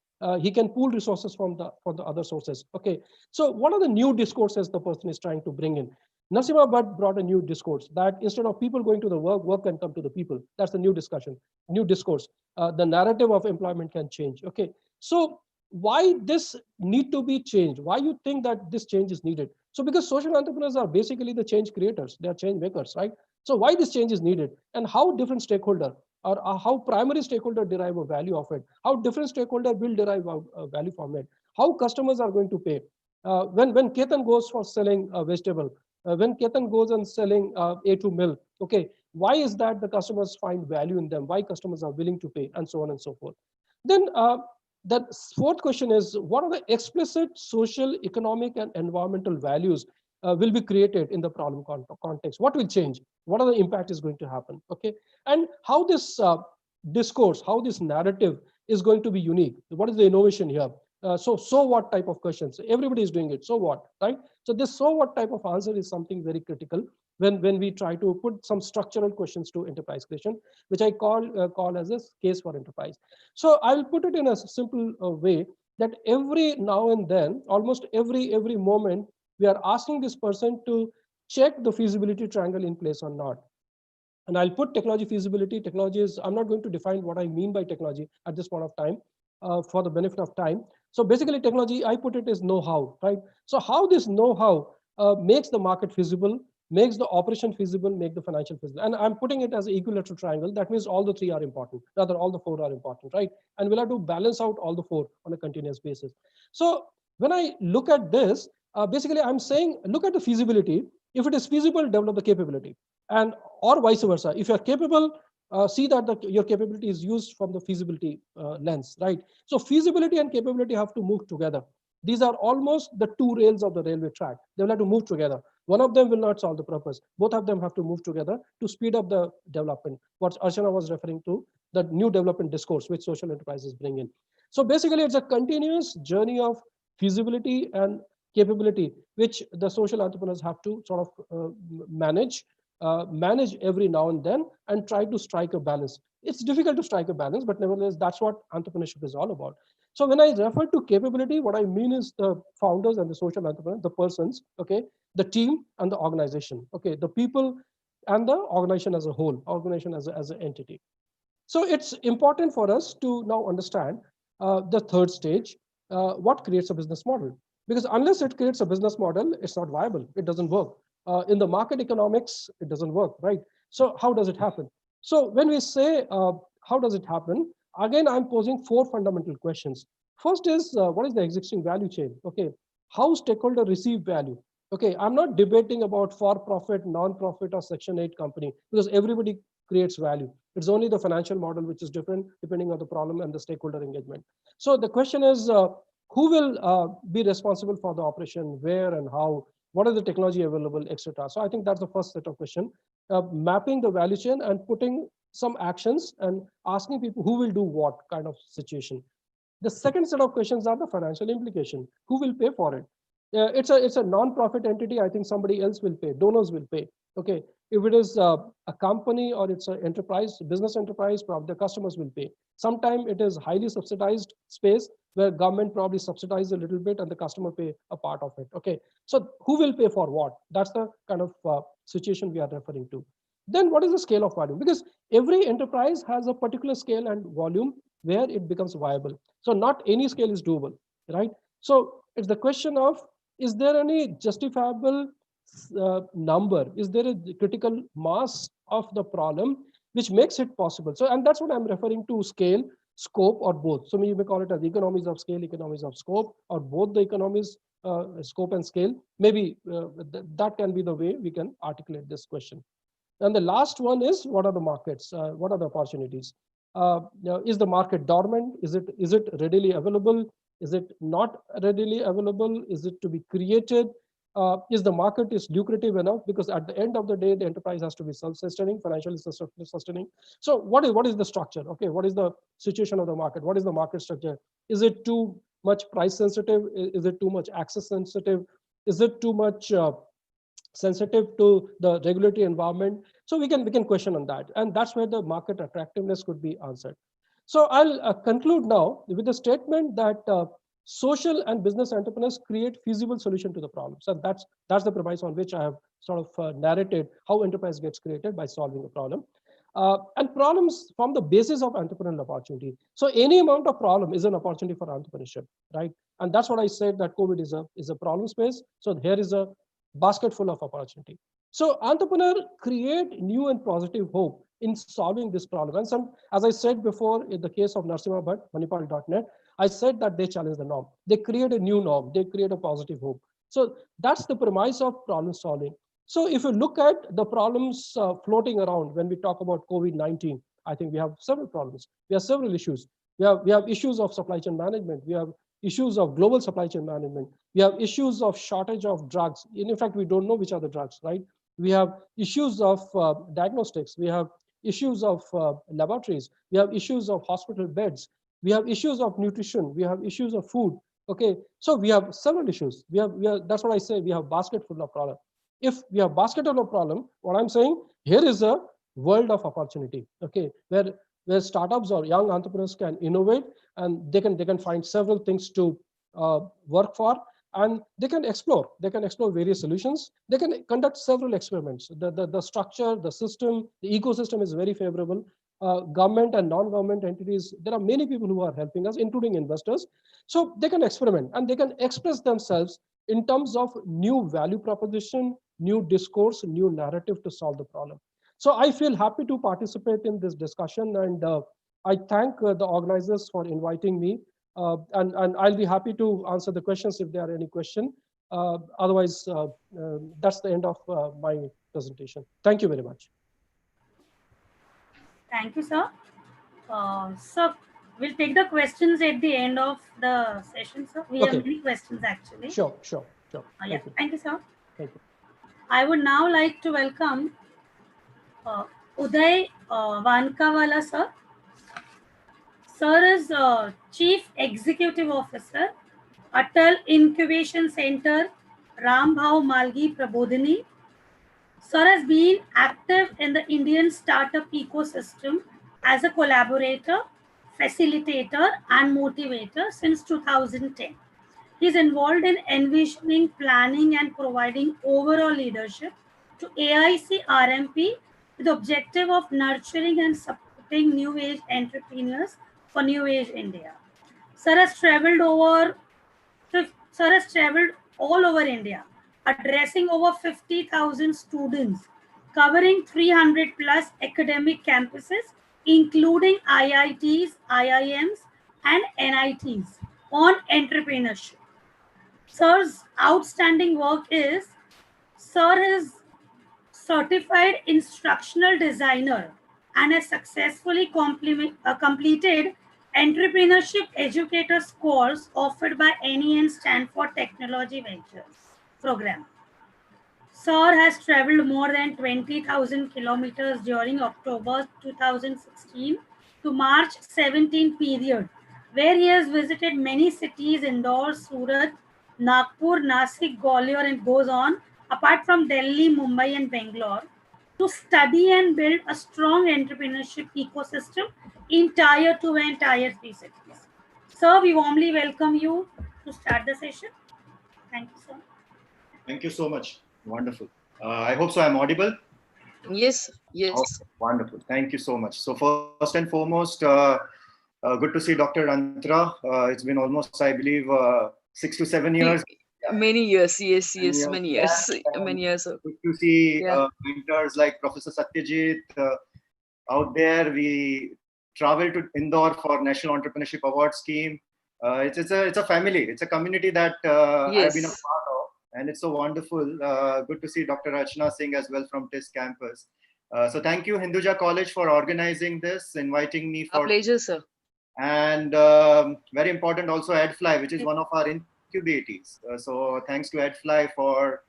He can pool resources from the other sources. Okay, so what are the new discourses the person is trying to bring in? Narasimha Bhatt brought a new discourse that instead of people going to the work, work can come to the people. That's the new discussion, new discourse. The narrative of employment can change. Okay, so why this need to be changed? Why you think that this change is needed? So because social entrepreneurs are basically the change creators, they are change makers, right? So why this change is needed, and how different stakeholder or how primary stakeholder derive a value of it, how different stakeholder will derive a value from it, how customers are going to pay. When Ketan goes for selling a vegetable, when Ketan goes and selling A2 milk, okay, why is that the customers find value in them? Why customers are willing to pay, and so on and so forth. Then the fourth question is, what are the explicit social, economic, and environmental values will be created in the problem context? What will change? What are the impact is going to happen? Okay, and how this discourse, how this narrative is going to be unique? What is the innovation here? So what type of questions? Everybody is doing it. So what, right? So this so what type of answer is something very critical when we try to put some structural questions to enterprise creation, which I call as a case for enterprise. So I'll put it in a simple way that every now and then, almost every moment, we are asking this person to check the feasibility triangle in place or not. And I'll put technology feasibility. Technology is, I'm not going to define what I mean by technology at this point of time for the benefit of time. So basically technology, I put it as know-how, right? So how this know-how makes the market feasible, makes the operation feasible, make the financial feasible. And I'm putting it as an equilateral triangle. That means all the three are important, rather all the four are important, right? And we'll have to balance out all the four on a continuous basis. So when I look at this, basically I'm saying, look at the feasibility. If it is feasible, develop the capability. And or vice versa. If you're capable, see that your capability is used from the feasibility lens, right? So feasibility and capability have to move together. These are almost the two rails of the railway track. They will have to move together. One of them will not solve the purpose. Both of them have to move together to speed up the development. What Archana was referring to, the new development discourse which social enterprises bring in. So basically, it's a continuous journey of feasibility and capability, which the social entrepreneurs have to sort of manage every now and then and try to strike a balance. It's difficult to strike a balance, but nevertheless, that's what entrepreneurship is all about. So when I refer to capability, what I mean is the founders and the social entrepreneurs, the persons, okay, the team and the organization, okay, the people and the organization as a whole, organization as an entity. So it's important for us to now understand the third stage, what creates a business model. Because unless it creates a business model, it's not viable, it doesn't work. In the market economics, it doesn't work, right? So how does it happen? So when we say, how does it happen? Again, I'm posing four fundamental questions. First is, what is the existing value chain? Okay, how stakeholders receive value? Okay, I'm not debating about for-profit, non-profit, or Section 8 company, because everybody creates value. It's only the financial model which is different depending on the problem and the stakeholder engagement. So the question is, who will be responsible for the operation, where and how? What is the technology available, etc. So I think that's the first set of questions, mapping the value chain and putting some actions and asking people who will do what kind of situation. The second set of questions are the financial implication. Who will pay for it? It's a non-profit entity. I think somebody else will pay. Donors will pay. Okay. If it is a company or it's an enterprise, business enterprise, probably the customers will pay. Sometimes it is highly subsidized space where government probably subsidize a little bit and the customer pay a part of it. Okay. So who will pay for what? That's the kind of situation we are referring to. Then what is the scale of volume? Because every enterprise has a particular scale and volume where it becomes viable. So not any scale is doable, right? So it's the question of, is there any justifiable number? Is there a critical mass of the problem which makes it possible? So, and that's what I'm referring to: scale, scope, or both. So you may call it as economies of scale, economies of scope, or both the economies, scope and scale. Maybe that can be the way we can articulate this question. And the last one is, what are the markets? What are the opportunities? Is the market dormant? Is it readily available? Is it not readily available? Is it to be created? Is the market is lucrative enough? Because at the end of the day, the enterprise has to be self-sustaining, financially sustaining. So what is the structure? Okay, what is the situation of the market? What is the market structure? Is it too much price sensitive? Is it too much access sensitive? Is it too much sensitive to the regulatory environment? So we can question on that, and that's where the market attractiveness could be answered. So I'll conclude now with the statement that social and business entrepreneurs create feasible solution to the problems, and that's the premise on which I have sort of narrated how enterprise gets created by solving a problem. And problems form the basis of entrepreneurial opportunity. So any amount of problem is an opportunity for entrepreneurship, right? And that's what I said, that COVID is a problem space. So here is a basket full of opportunity. So entrepreneurs create new and positive hope in solving this problem. And some, as I said before, in the case of Narasimha Bhatt, Manipal.net, I said that they challenge the norm. They create a new norm. They create a positive hope. So that's the premise of problem solving. So if you look at the problems floating around when we talk about COVID-19, I think we have several problems. We have several issues. We have issues of supply chain management. We have issues of global supply chain management. We have issues of shortage of drugs. In fact, we don't know which are the drugs, right? We have issues of diagnostics. We have issues of laboratories. We have issues of hospital beds. We have issues of nutrition. We have issues of food. Okay, so we have several issues. We have that's what I say. We have basket full of problem. If we have basket full of problem, what I'm saying, here is a world of opportunity. Okay, where startups or young entrepreneurs can innovate, and they can find several things to work for, and they can explore various solutions. They can conduct several experiments. The structure, the system, the ecosystem is very favorable. Government and non-government entities, there are many people who are helping us, including investors. So they can experiment and they can express themselves in terms of new value proposition, new discourse, new narrative to solve the problem. So I feel happy to participate in this discussion, and I thank the organizers for inviting me. And I'll be happy to answer the questions if there are any questions. Otherwise, that's the end of my presentation. Thank you very much. Thank you, sir. So we'll take the questions at the end of the session, sir. We have many questions actually. Sure. Yeah. Thank you, sir. Thank you. I would now like to welcome Uday Vankawala, sir. Sir is Chief Executive Officer, Atal Incubation Center, Rambhav Malgi Prabodhini. Sir has been active in the Indian startup ecosystem as a collaborator, facilitator, and motivator since 2010. He is involved in envisioning, planning, and providing overall leadership to AIC RMP with the objective of nurturing and supporting new age entrepreneurs for New Age India. Sir has traveled all over India, addressing over 50,000 students, covering 300 plus academic campuses, including IITs, IIMs, and NITs on entrepreneurship. Sir's outstanding work is, Sir is certified instructional designer and has successfully completed entrepreneurship educators course offered by NEN Stanford Technology Ventures program. Sir has traveled more than 20,000 kilometers during October 2016 to March 17 period, where he has visited many cities: Indore, Surat, Nagpur, Nasik, Gwalior, and goes on, apart from Delhi, Mumbai, and Bangalore, to study and build a strong entrepreneurship ecosystem in Tier 2 and Tier 3 cities. Sir, we warmly welcome you to start the session. Thank you, sir. Thank you so much. Wonderful. I hope so I'm audible. Yes. Oh, wonderful. Thank you so much. So first and foremost, good to see Dr. Antra. It's been almost, I believe, 6 to 7 years Many years, yes, And yes, many years, many years. good to see Yeah. mentors like Professor Satyajit out there. We travel to Indore for National Entrepreneurship Award Scheme. It's a family. It's a community that I've been a Yes. part of, and it's so wonderful. Good to see Dr. Rachna Singh as well from TIS campus. So thank you, Hinduja College, for organizing this, inviting me Our for, pleasure, sir. and very important also EdFly, which is one of our incubatees. So thanks to EdFly for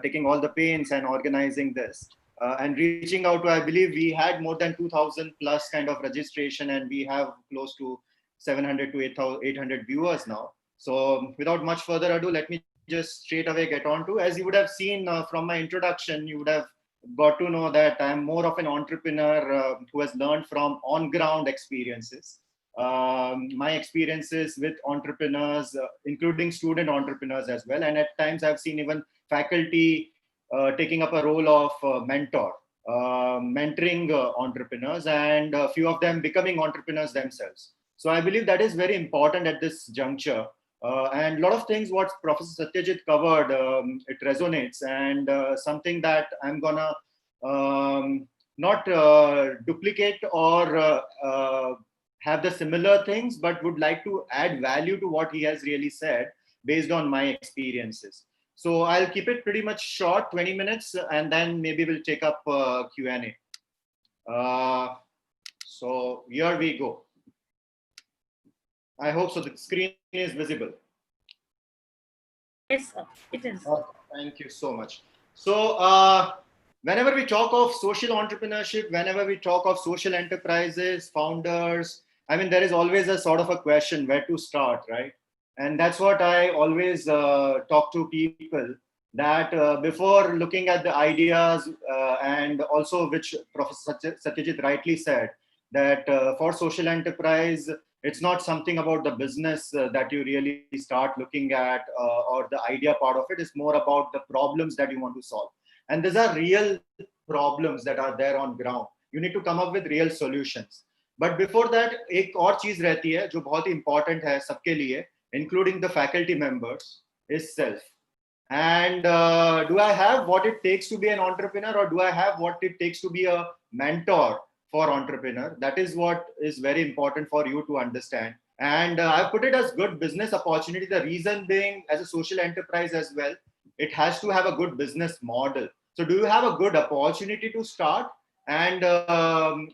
taking all the pains and organizing this. And reaching out to, I believe we had more than 2,000 plus kind of registration, and we have close to 700 to 800 viewers now. So without much further ado, let me just straight away get on to, as you would have seen from my introduction, you would have got to know that I'm more of an entrepreneur who has learned from on-ground experiences. My experiences with entrepreneurs, including student entrepreneurs as well. And at times I've seen even faculty taking up a role of mentor, mentoring entrepreneurs, and a few of them becoming entrepreneurs themselves. So I believe that is very important at this juncture. And a lot of things what Professor Satyajit covered, it resonates, and something that I'm gonna not duplicate or have the similar things, but would like to add value to what he has really said based on my experiences. So I'll keep it pretty much short, 20 minutes, and then maybe we'll take up Q&A. So here we go. I hope so the screen is visible. Yes, sir, it is. Thank you so much. So whenever we talk of social entrepreneurship, whenever we talk of social enterprises, founders, I mean, there is always a sort of a question where to start, right? And that's what I always talk to people, that before looking at the ideas and also which Professor Satyajit rightly said, that for social enterprise, it's not something about the business that you really start looking at or the idea part of it. Is more about the problems that you want to solve. And these are real problems that are there on ground. You need to come up with real solutions. But before that, एक और चीज रहती है जो बहुत important है सबके लिए, including the faculty members, is self. And do I have what it takes to be an entrepreneur, or do I have what it takes to be a mentor for entrepreneur? That is what is very important for you to understand. And I've put it as good business opportunity. The reason being, as a social enterprise as well, it has to have a good business model. So do you have a good opportunity to start? And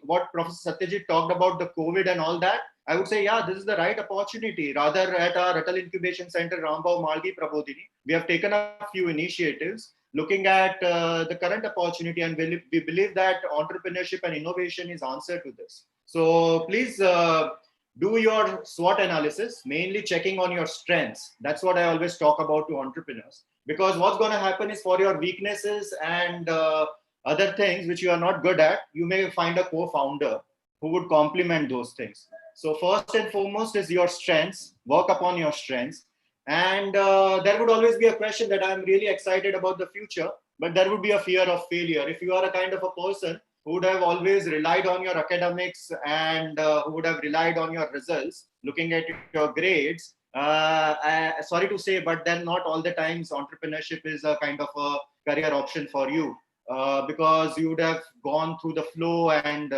what Professor Satyajit talked about the COVID and all that, I would say, yeah, this is the right opportunity. Rather, at our Atal Incubation Center, Rambhav Malgi Prabodhini, we have taken a few initiatives looking at the current opportunity, and we believe that entrepreneurship and innovation is answer to this. So please do your SWOT analysis, mainly checking on your strengths. That's what I always talk about to entrepreneurs, because what's going to happen is for your weaknesses and other things which you are not good at, you may find a co-founder who would complement those things. So first and foremost is your strengths, work upon your strengths. And there would always be a question that I'm really excited about the future, but there would be a fear of failure. If you are a kind of a person who would have always relied on your academics and who would have relied on your results, looking at your grades, sorry to say, but then not all the times entrepreneurship is a kind of a career option for you, because you would have gone through the flow and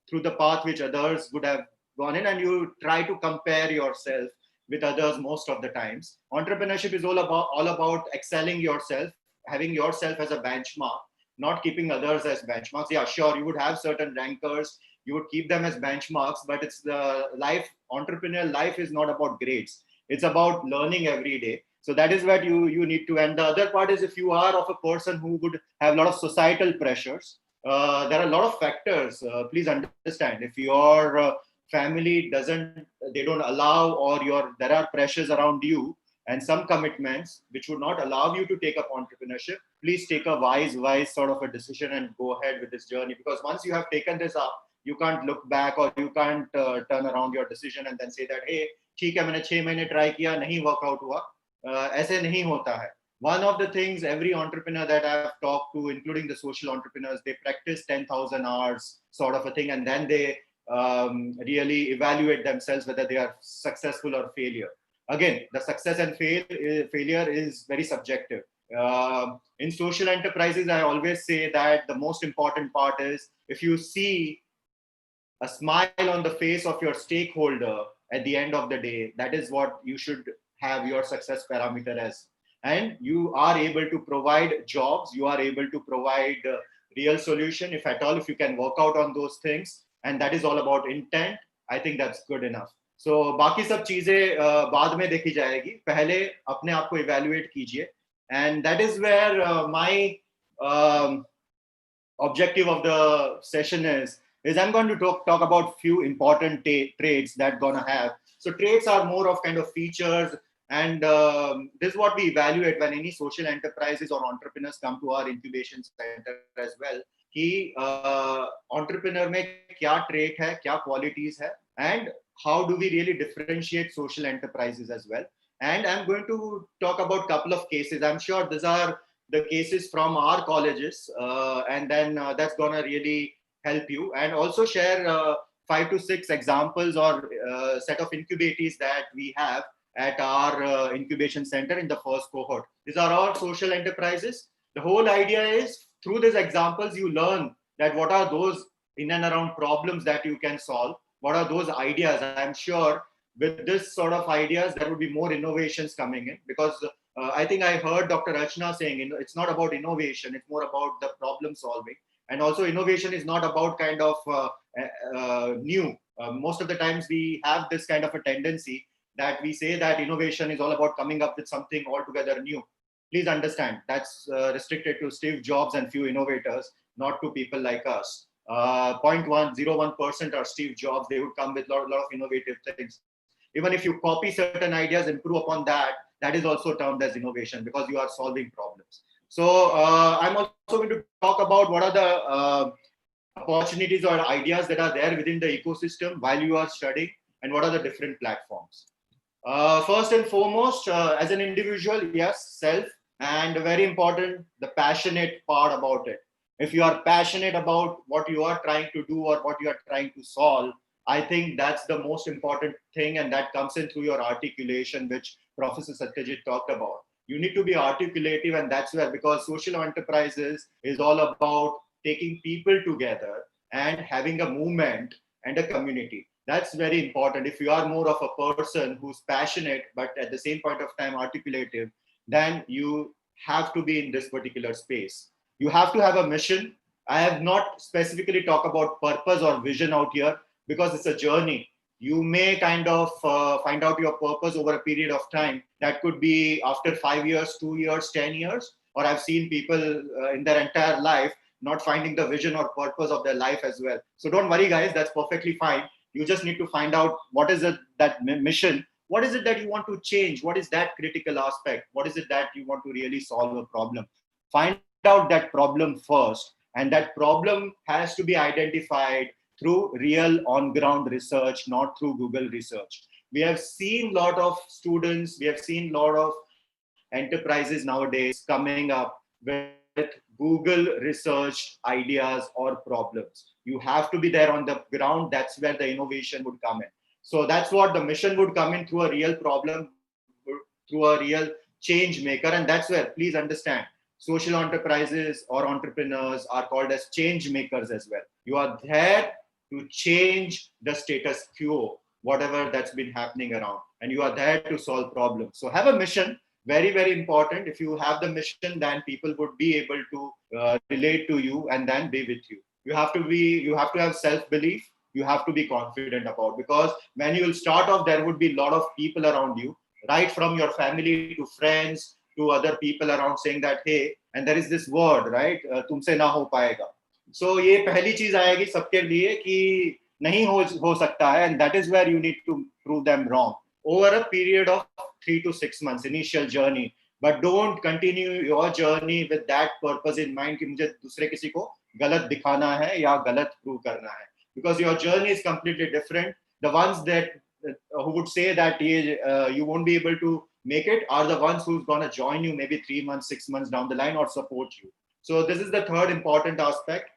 through the path which others would have gone in, and you try to compare yourself with others most of the times. Entrepreneurship is all about excelling yourself, having yourself as a benchmark, not keeping others as benchmarks. Yeah, sure, you would have certain rankers, you would keep them as benchmarks, but it's the life, entrepreneurial life is not about grades. It's about learning every day. So that is what you need to. And the other part is, if you are of a person who would have a lot of societal pressures, there are a lot of factors. Please understand, if your family they don't allow, or there are pressures around you and some commitments which would not allow you to take up entrepreneurship, please take a wise sort of a decision and go ahead with this journey. Because once you have taken this up, you can't look back, or you can't turn around your decision and then say that, hey, ठीक है, मैंने 6 महीने try किया, नहीं workout हुआ. ऐसे नहीं होता है. One of the things every entrepreneur that I've talked to, including the social entrepreneurs, they practice 10,000 hours sort of a thing, and then they really evaluate themselves whether they are successful or failure. again, the success and failure is very subjective. In social enterprises, I always say that the most important part is if you see a smile on the face of your stakeholder at the end of the day, that is what you should have your success parameter as. And you are able to provide jobs, you are able to provide real solution, if at all, if you can work out on those things, and that is all about intent, I think that's good enough. So बाकी सब चीजें बाद में देखी जाएगी, पहले अपने आप को evaluate कीजिए, and that is where my objective of the session is I'm going to talk about few important traits that gonna have. So traits are more of kind of features, and this is what we evaluate when any social enterprises or entrepreneurs come to our incubation center as well. कि entrepreneur में क्या trait है, क्या qualities है, and how do we really differentiate social enterprises as well. And I'm going to talk about couple of cases. I'm sure these are the cases from our colleges, and then that's gonna really help you, and also share 5 to 6 examples or set of incubatees that we have at our incubation center in the first cohort. These are all social enterprises. The whole idea is through these examples, you learn that what are those in and around problems that you can solve. What are those ideas? I'm sure with this sort of ideas, there will be more innovations coming in, because I think I heard Dr. Rachna saying it's not about innovation, it's more about the problem solving. And also innovation is not about kind of new. Most of the times we have this kind of a tendency that we say that innovation is all about coming up with something altogether new. Please understand, that's restricted to Steve Jobs and few innovators, not to people like us. 0.101% are Steve Jobs. They would come with a lot of innovative things. Even if you copy certain ideas, improve upon that, that is also termed as innovation, because you are solving problems. So I'm also going to talk about what are the opportunities or ideas that are there within the ecosystem while you are studying, and what are the different platforms. First and foremost, as an individual, yes, self, and very important, the passionate part about it. If you are passionate about what you are trying to do or what you are trying to solve, I think that's the most important thing, and that comes in through your articulation, which Professor Satyajit talked about. You need to be articulative, and that's where, because social enterprises is all about taking people together and having a movement and a community. That's very important. If you are more of a person who's passionate, but at the same point of time articulative, then you have to be in this particular space. You have to have a mission. I have not specifically talked about purpose or vision out here, because it's a journey. You may kind of find out your purpose over a period of time. That could be after 5 years, 2 years, 10 years, or I've seen people in their entire life not finding the vision or purpose of their life as well. So don't worry, guys, that's perfectly fine. You just need to find out what is it, that mission, what is it that you want to change, what is that critical aspect, what is it that you want to really solve a problem. Find out that problem first, and that problem has to be identified through real on-ground research, not through Google research. We have seen a lot of students, we have seen a lot of enterprises nowadays coming up with Google researched ideas or problems. You have to be there on the ground. That's where the innovation would come in. So that's what the mission would come in, through a real problem, through a real change maker. And that's where, please understand, social enterprises or entrepreneurs are called as change makers as well. You are there to change the status quo, whatever that's been happening around, and you are there to solve problems. So have a mission. Very, very important. If you have the mission, then people would be able to relate to you and then be with you. You have to have self-belief. You have to be confident about, because when you will start off, there would be a lot of people around you, right from your family to friends to other people around, saying that, hey, and there is this word, right? तुमसे ना हो पाएगा. So ये पहली चीज आएगी सबके लिए कि नहीं हो सकता है, and that is where you need to prove them wrong over a period of 3 to 6 months initial journey. But don't continue your journey with that purpose in mind कि मुझे दूसरे किसी को गलत दिखाना है या गलत prove करना है, because your journey is completely different. The ones that who would say that you won't be able to make it are the ones who's going to join you maybe 3 months, 6 months down the line, or support you. So this is the third important aspect.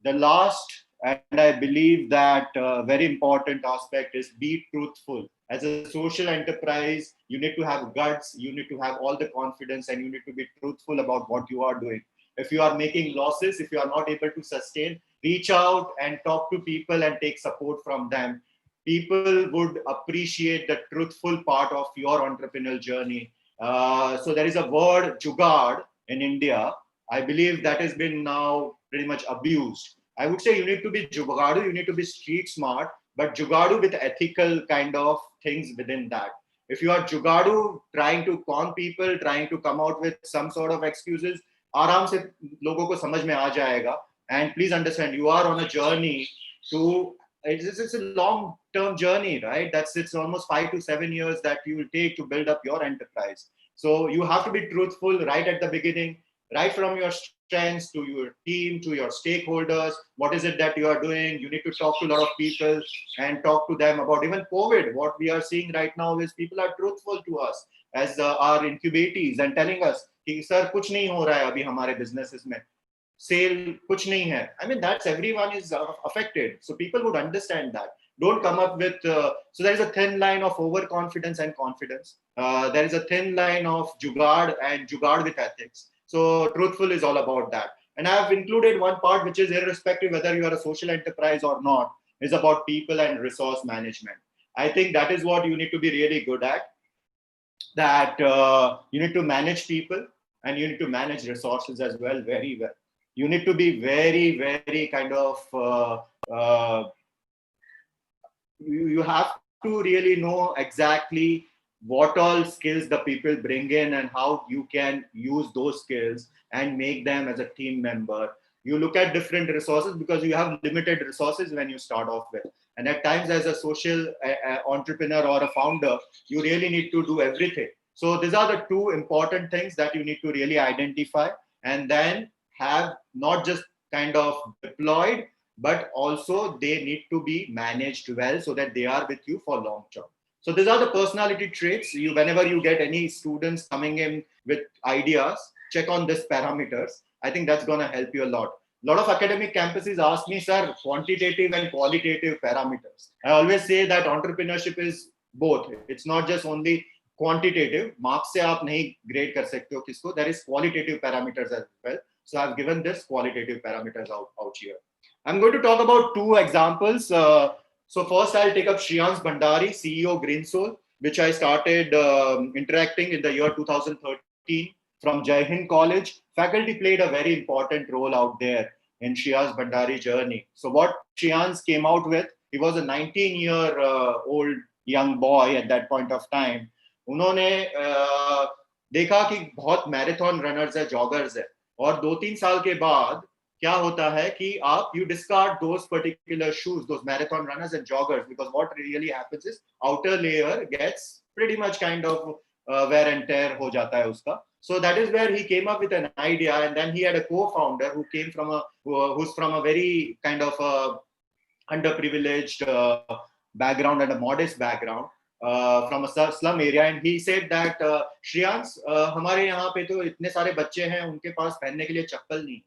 The last And I believe that very important aspect is be truthful. As a social enterprise, you need to have guts, you need to have all the confidence, and you need to be truthful about what you are doing. If you are making losses, if you are not able to sustain, reach out and talk to people and take support from them. People would appreciate the truthful part of your entrepreneurial journey. So there is a word jugaad in India. I believe that has been now pretty much abused. I would say you need to be jugadu, you need to be street smart, but jugadu with ethical kind of things within that. If you are jugadu trying to con people, trying to come out with some sort of excuses, आराम से लोगों को समझ में आ जाएगा. And please understand, you are on a journey to, it's a long term journey, right? It's almost 5 to 7 years that you will take to build up your enterprise. So you have to be truthful right at the beginning, right from your strengths to your team, to your stakeholders. What is it that you are doing? You need to talk to a lot of people and talk to them about even COVID. What we are seeing right now is people are truthful to us as our incubatees and telling us, sir, kuch nahi ho raha hai abhi hamare businesses mein. Sale kuch nahi hai. I mean, that's everyone is affected. So people would understand that. Don't come up with, so there is a thin line of overconfidence and confidence. There is a thin line of jugaad and jugaad with ethics. So truthful is all about that. And I have included one part which is irrespective whether you are a social enterprise or not, is about people and resource management. I think that is what you need to be really good at. That you need to manage people and you need to manage resources as well, very well. You need to be very, very kind of, you have to really know exactly what all skills the people bring in and how you can use those skills and make them as a team member. You look at different resources because you have limited resources when you start off with. And at times as a social entrepreneur or a founder, you really need to do everything. So these are the two important things that you need to really identify and then have not just kind of deployed, but also they need to be managed well so that they are with you for long term. So these are the personality traits. Whenever you get any students coming in with ideas, check on these parameters. I think that's going to help you a lot. A lot of academic campuses ask me, sir, quantitative and qualitative parameters. I always say that entrepreneurship is both. It's not just only quantitative. Marks se aap nahi grade kar sakte ho kisko. There is qualitative parameters as well. So I've given this qualitative parameters out here. I'm going to talk about two examples. So first I'll take up Shriyans Bhandari, CEO Greensoul, which I started interacting in the year 2013 from Jai Hind College. Faculty played a very important role out there in Shriyans Bhandari journey. So what Shriyans came out with, he was a 19-year-old young boy at that point of time. उन्होंने देखा कि बहुत marathon runners है, joggers है, और 2-3 साल के बाद क्या होता है कि आप you discard those particular shoes, those marathon runners and joggers, because what really happens is outer layer gets pretty much kind of wear and tear हो जाता है उसका. So that is where he came up with an idea, and then he had a co-founder who came from who's from a very kind of underprivileged background and a modest background from a slum area, and he said that Shriyans, हमारे यहाँ पे तो इतने सारे बच्चे हैं उनके पास पहनने के लिए चप्पल नहीं है.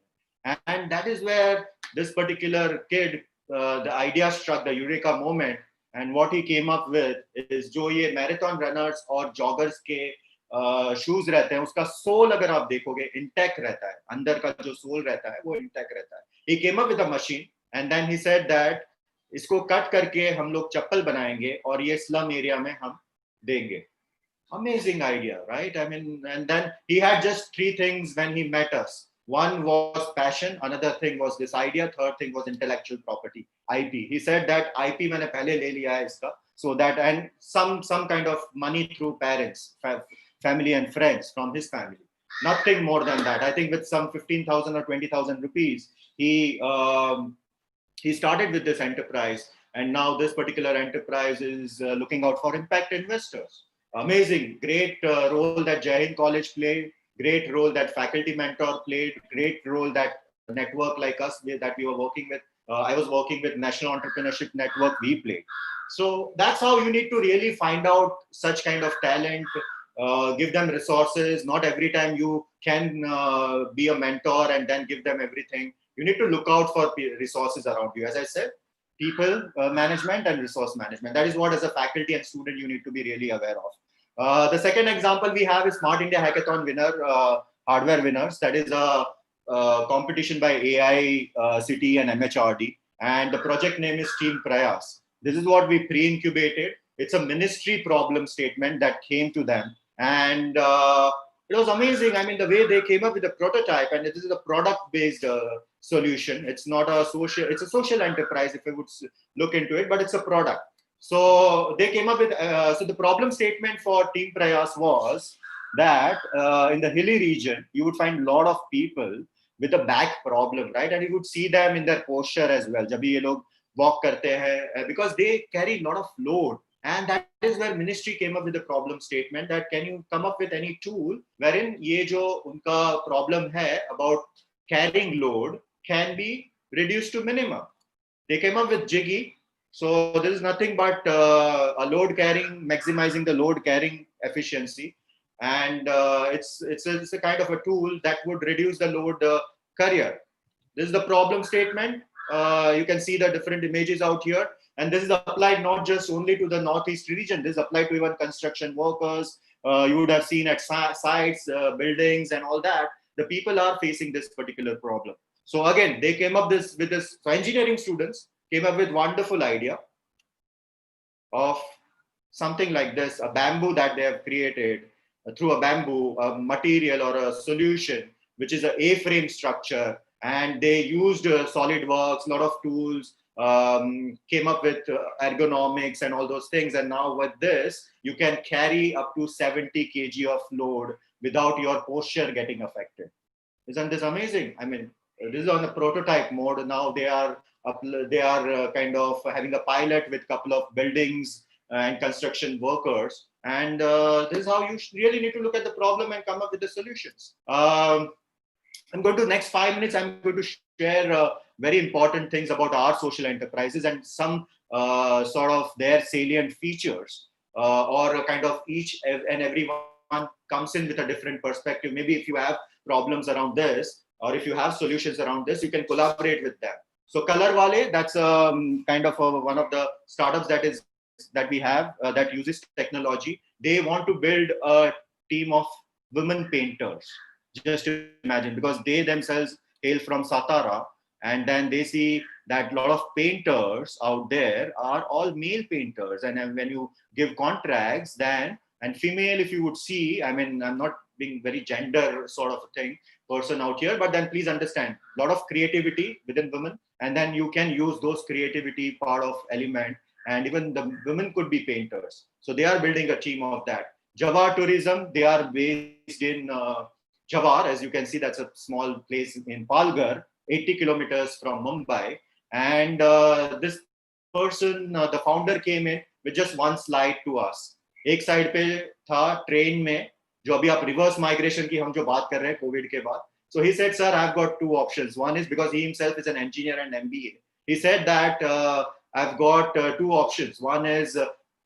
And that is where this particular kid, the idea struck, the eureka moment, and what he came up with is जो ये marathon runners और joggers के शूज रहते हैं उसका सोल अगर आप देखोगे इंटैक्ट रहता है, अंदर का जो सोल रहता है वो इंटैक्ट रहता है. He came up with a machine and then he said that इसको कट करके हम लोग चप्पल बनाएंगे और ये स्लम एरिया में हम देंगे. Amazing idea, right? I mean, and then he had just 3 things when he met us. One was passion, another thing was this idea, third thing was intellectual property, IP. He said that IP मैंने पहले ले लिया है इसका, so that, and some kind of money through parents, family and friends from his family. Nothing more than that. I think with some 15,000 or 20,000 rupees, he started with this enterprise, and now this particular enterprise is looking out for impact investors. Amazing, great role that Jai Hind College played, great role that faculty mentor played, great role that network like us that we were working with. I was working with National Entrepreneurship Network, we played. So that's how you need to really find out such kind of talent, give them resources. Not every time you can be a mentor and then give them everything. you need to look out for resources around you. As I said, people management and resource management. That is what, as a faculty and student, you need to be really aware of. The second example we have is Smart India Hackathon winner, hardware winners. That is a competition by AI, City and MHRD. And the project name is Team Prayas. This is what we pre-incubated. It's a ministry problem statement that came to them. And it was amazing. I mean, the way they came up with a prototype, and this is a product-based solution. It's not a social, it's a social enterprise if I would look into it, but it's a product. So they came up with, so the problem statement for Team Prayas was that in the hilly region, you would find a lot of people with a back problem, right? And you would see them in their posture as well. जब ये लोग walk करते हैं, because they carry a lot of load. And that is where ministry came up with the problem statement that can you come up with any tool wherein ये जो उनका problem है about carrying load can be reduced to minimum. They came up with Jiggy. So this is nothing but a load carrying, maximizing the load carrying efficiency. And it's a kind of a tool that would reduce the load carrier. This is the problem statement. You can see the different images out here. And this is applied not just only to the Northeast region. This is applied to even construction workers. You would have seen at sites, buildings and all that. The people are facing this particular problem. So again, they came up with this. So engineering students came up with wonderful idea of something like this, a bamboo that they have created through a bamboo, a material or a solution, which is an A-frame structure. And they used SolidWorks, a lot of tools, came up with ergonomics and all those things. And now with this, you can carry up to 70 kg of load without your posture getting affected. Isn't this amazing? I mean, this is on the prototype mode. Now they are kind of having a pilot with a couple of buildings and construction workers. And this is how you really need to look at the problem and come up with the solutions. I'm going to, next 5 minutes, I'm going to share very important things about our social enterprises and some sort of their salient features, or a kind of each and everyone comes in with a different perspective. Maybe if you have problems around this, or if you have solutions around this, you can collaborate with them. So Color Wale, that's kind of one of the startups that we have that uses technology. They want to build a team of women painters. Just imagine, because they themselves hail from Satara, and then they see that a lot of painters out there are all male painters. And then when you give contracts, then, and female, if you would see, I mean, I'm not being very gender sort of a thing, person out here, but then please understand, a lot of creativity within women, and then you can use those creativity part of element, and even the women could be painters. So they are building a team of that. Jawar Tourism, they are based in Jawar, as you can see, that's a small place in Palghar, 80 kilometers from Mumbai. And this person, the founder came in with just one slide to us. एक side पे था train में, जो अभी आप reverse migration की हम जो बात कर रहे हैं COVID के बाद. So he said, sir, I've got two options. One is because he himself is an engineer and MBA. He said that I've got two options. One is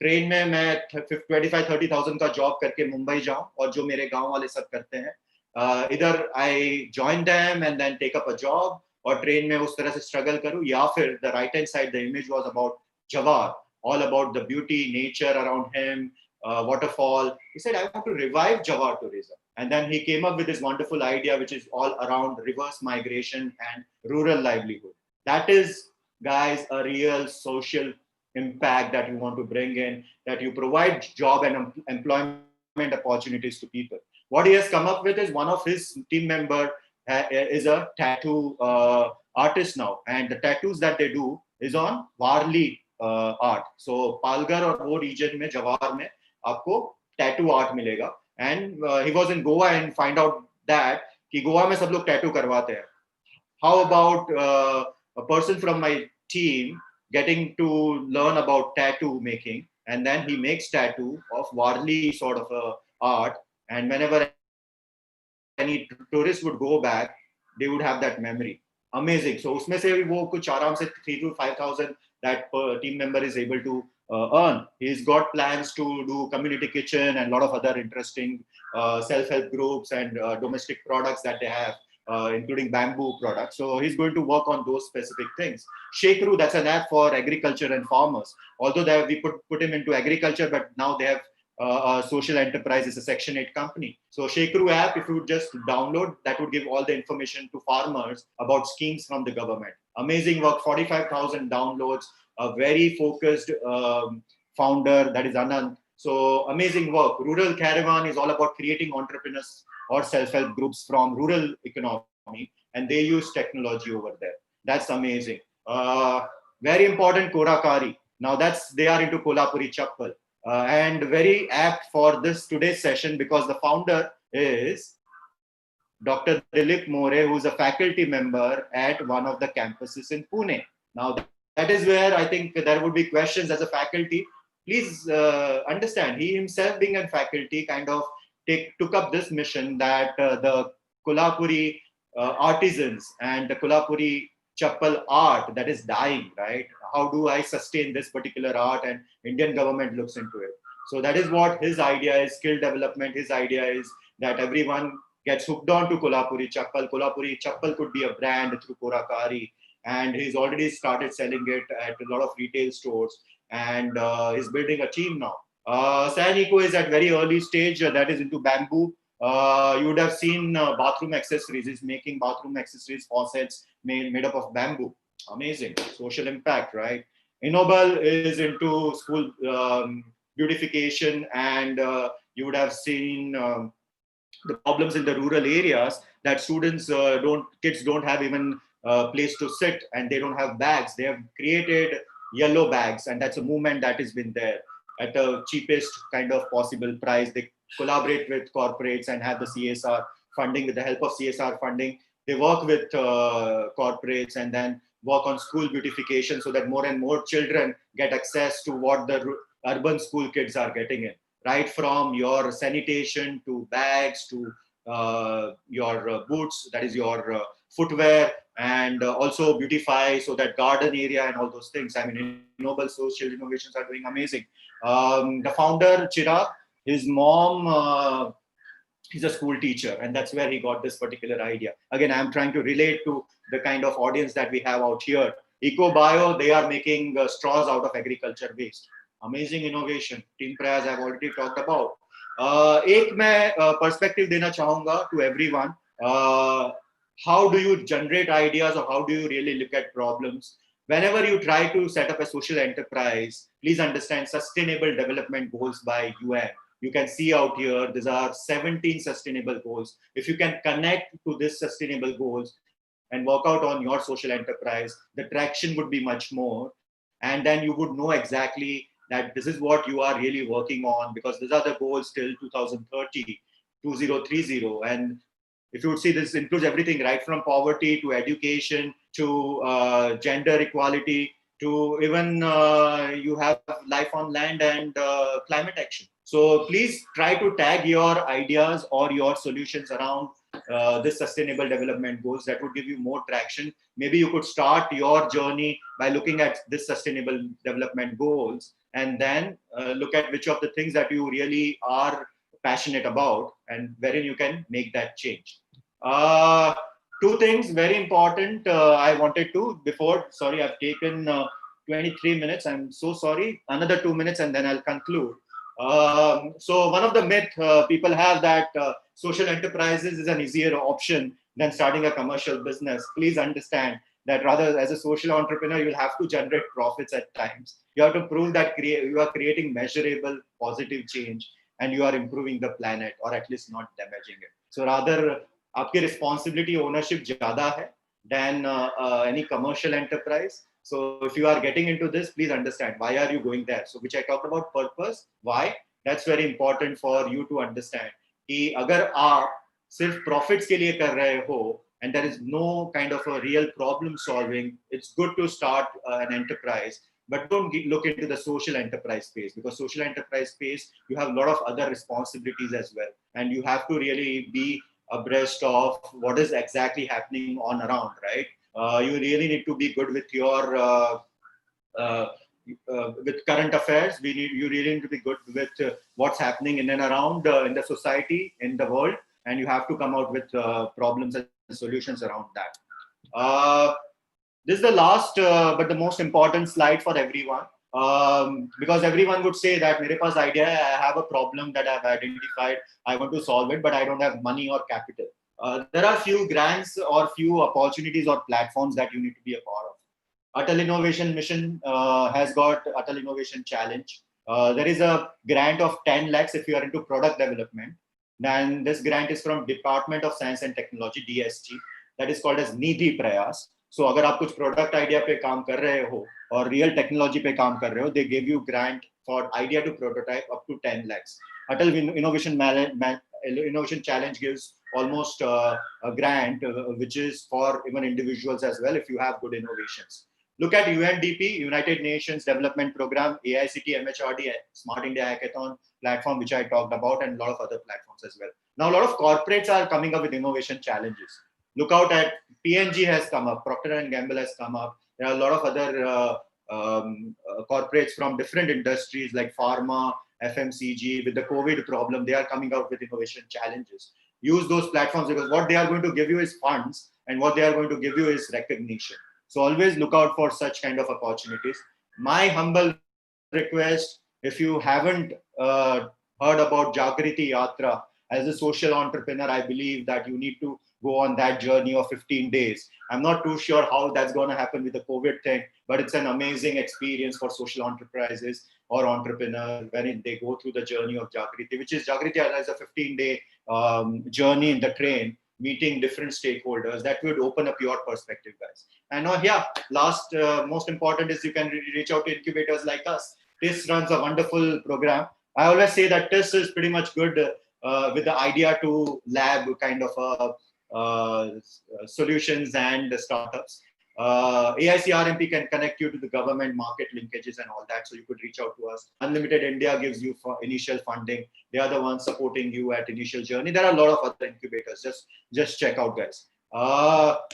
train में मैं 25-30,000 का job करके मुंबई जाऊं, और जो मेरे गांव वाले सब करते हैं. Either I join them and then take up a job, or train में उस तरह से struggle करूं, या फिर the right hand side, the image was about Jawar, all about the beauty, nature around him, waterfall. He said, I want to revive Jawar tourism. And then he came up with this wonderful idea, which is all around reverse migration and rural livelihood. That is, guys, a real social impact that you want to bring in, that you provide job and employment opportunities to people. What he has come up with is one of his team member is a tattoo artist now, and the tattoos that they do is on Warli art. So Palghar और वो region में, Jawar में आपको tattoo art मिलेगा. And he was in Goa and find out that कि गोवा में सब लोग tattoo करवाते हैं. How about a person from my team getting to learn about tattoo making, and then he makes tattoo of Warli sort of art, and whenever any tourist would go back, they would have that memory. Amazing. So उसमें से वो कुछ आराम से 3,000 to 5,000 that team member is able to earn. He's got plans to do community kitchen and a lot of other interesting self-help groups and domestic products that they have. including bamboo products. So he's going to work on those specific things. Shekru, that's an app for agriculture and farmers. Although we put him into agriculture, but now they have a social enterprise, is a Section 8 company. So Shekru app, if you would just download, that would give all the information to farmers about schemes from the government. Amazing work, 45,000 downloads, a very focused founder, that is Anand. So amazing work. Rural Caravan is all about creating entrepreneurs or self-help groups from rural economy, and they use technology over there. That's amazing. Very important, Korakari. Now they are into Kolhapuri Chappal. And very apt for this today's session because the founder is Dr. Dilip More, who is a faculty member at one of the campuses in Pune. Now that is where I think there would be questions as a faculty. Please understand, he himself being a faculty kind of took up this mission that the Kolhapuri artisans and the Kolhapuri Chappal art that is dying, right? How do I sustain this particular art? And Indian government looks into it. So that is what his idea is, skill development. His idea is that everyone gets hooked on to Kolhapuri Chappal. Kolhapuri Chappal could be a brand through Korakari. And he's already started selling it at a lot of retail stores and is building a team now. San Eco is at very early stage, that is into bamboo. You would have seen bathroom accessories. He's making bathroom accessories, faucets made up of bamboo. Amazing social impact, right? Ennoble is into school beautification, and you would have seen the problems in the rural areas that kids don't have even a place to sit, and they don't have bags. They have created yellow bags, and that's a movement that has been there at the cheapest kind of possible price. They collaborate with corporates and have the CSR funding. With the help of CSR funding, they work with corporates and then work on school beautification so that more and more children get access to what the urban school kids are getting in, right from your sanitation to bags to your boots, that is your footwear, and also beautify so that garden area and all those things. I mean, Noble Social Innovations are doing amazing. The founder, Chirag, his mom, he's a school teacher, and that's where he got this particular idea. Again, I'm trying to relate to the kind of audience that we have out here. EcoBio, they are making straws out of agriculture waste. Amazing innovation. Team Prayas I've already talked about. एक मैं perspective देना चाहूँगा to everyone. How do you generate ideas, or how do you really look at problems? Whenever you try to set up a social enterprise, please understand Sustainable Development Goals by UN. You can see out here, these are 17 sustainable goals. If you can connect to these sustainable goals and work out on your social enterprise, the traction would be much more. And then you would know exactly that this is what you are really working on, because these are the goals till 2030, 2030. And if you would see, this includes everything, right from poverty to education to gender equality to even you have life on land and climate action. So please try to tag your ideas or your solutions around this sustainable development goals. That would give you more traction. Maybe you could start your journey by looking at this sustainable development goals, and then look at which of the things that you really are passionate about and wherein you can make that change. Two things very important I wanted to before, sorry, I've taken 23 minutes. I'm so sorry. Another 2 minutes and then I'll conclude. So one of the myths people have that social enterprises is an easier option than starting a commercial business. Please understand that rather as a social entrepreneur, you'll have to generate profits at times. You have to prove that you are creating measurable positive change and you are improving the planet, or at least not damaging it. So rather, आपकी responsibility ownership ज़्यादा है than any commercial enterprise. So if you are getting into this, please understand why are you going there. So which I talked about purpose, why. That's very important for you to understand. कि अगर आप सिर्फ profits के लिए कर रहे हो and there is no kind of a real problem solving, it's good to start an enterprise. But don't look into the social enterprise space, because social enterprise space, you have a lot of other responsibilities as well. And you have to really be abreast of what is exactly happening on around, right? You really need to be good with your with current affairs. You really need to be good with what's happening in and around in the society, in the world, and you have to come out with problems as solutions around that. This is the last but the most important slide for everyone, because everyone would say that mere paas idea hai, I have a problem that I've identified, I want to solve it, but I don't have money or capital. There are few grants or few opportunities or platforms that you need to be a part of. Atal Innovation Mission has got Atal Innovation Challenge. There is a grant of 10 lakhs if you are into product development. Then this grant is from Department of Science and Technology, DST, that is called as Nidhi Prayas. So अगर आप कुछ product idea पे काम कर रहे हो और real technology पे काम कर रहे हो, they give you grant for idea to prototype up to 10 lakhs. Atal Innovation Challenge gives almost a grant which is for even individuals as well if you have good innovations. Look at UNDP, United Nations Development Program, AICT, MHRD, Smart India Hackathon platform, which I talked about, and a lot of other platforms as well. Now, a lot of corporates are coming up with innovation challenges. Look out at P&G has come up, Procter & Gamble has come up. There are a lot of other corporates from different industries like pharma, FMCG. With the COVID problem, they are coming out with innovation challenges. Use those platforms because what they are going to give you is funds and what they are going to give you is recognition. So always look out for such kind of opportunities. My humble request, if you haven't heard about Jagriti Yatra, as a social entrepreneur, I believe that you need to go on that journey of 15 days. I'm not too sure how that's going to happen with the COVID thing, but it's an amazing experience for social enterprises or entrepreneurs when they go through the journey of Jagriti, which is Jagriti as a 15-day journey in the train, meeting different stakeholders. That would open up your perspective, guys. And last, most important is you can reach out to incubators like us. TIS runs a wonderful program. I always say that TIS is pretty much good with the idea to lab kind of solutions and startups. AICRMP can connect you to the government market linkages and all that, so you could reach out to us. Unlimited India gives you initial funding. They are the ones supporting you at initial journey. There are a lot of other incubators. Just check out, guys.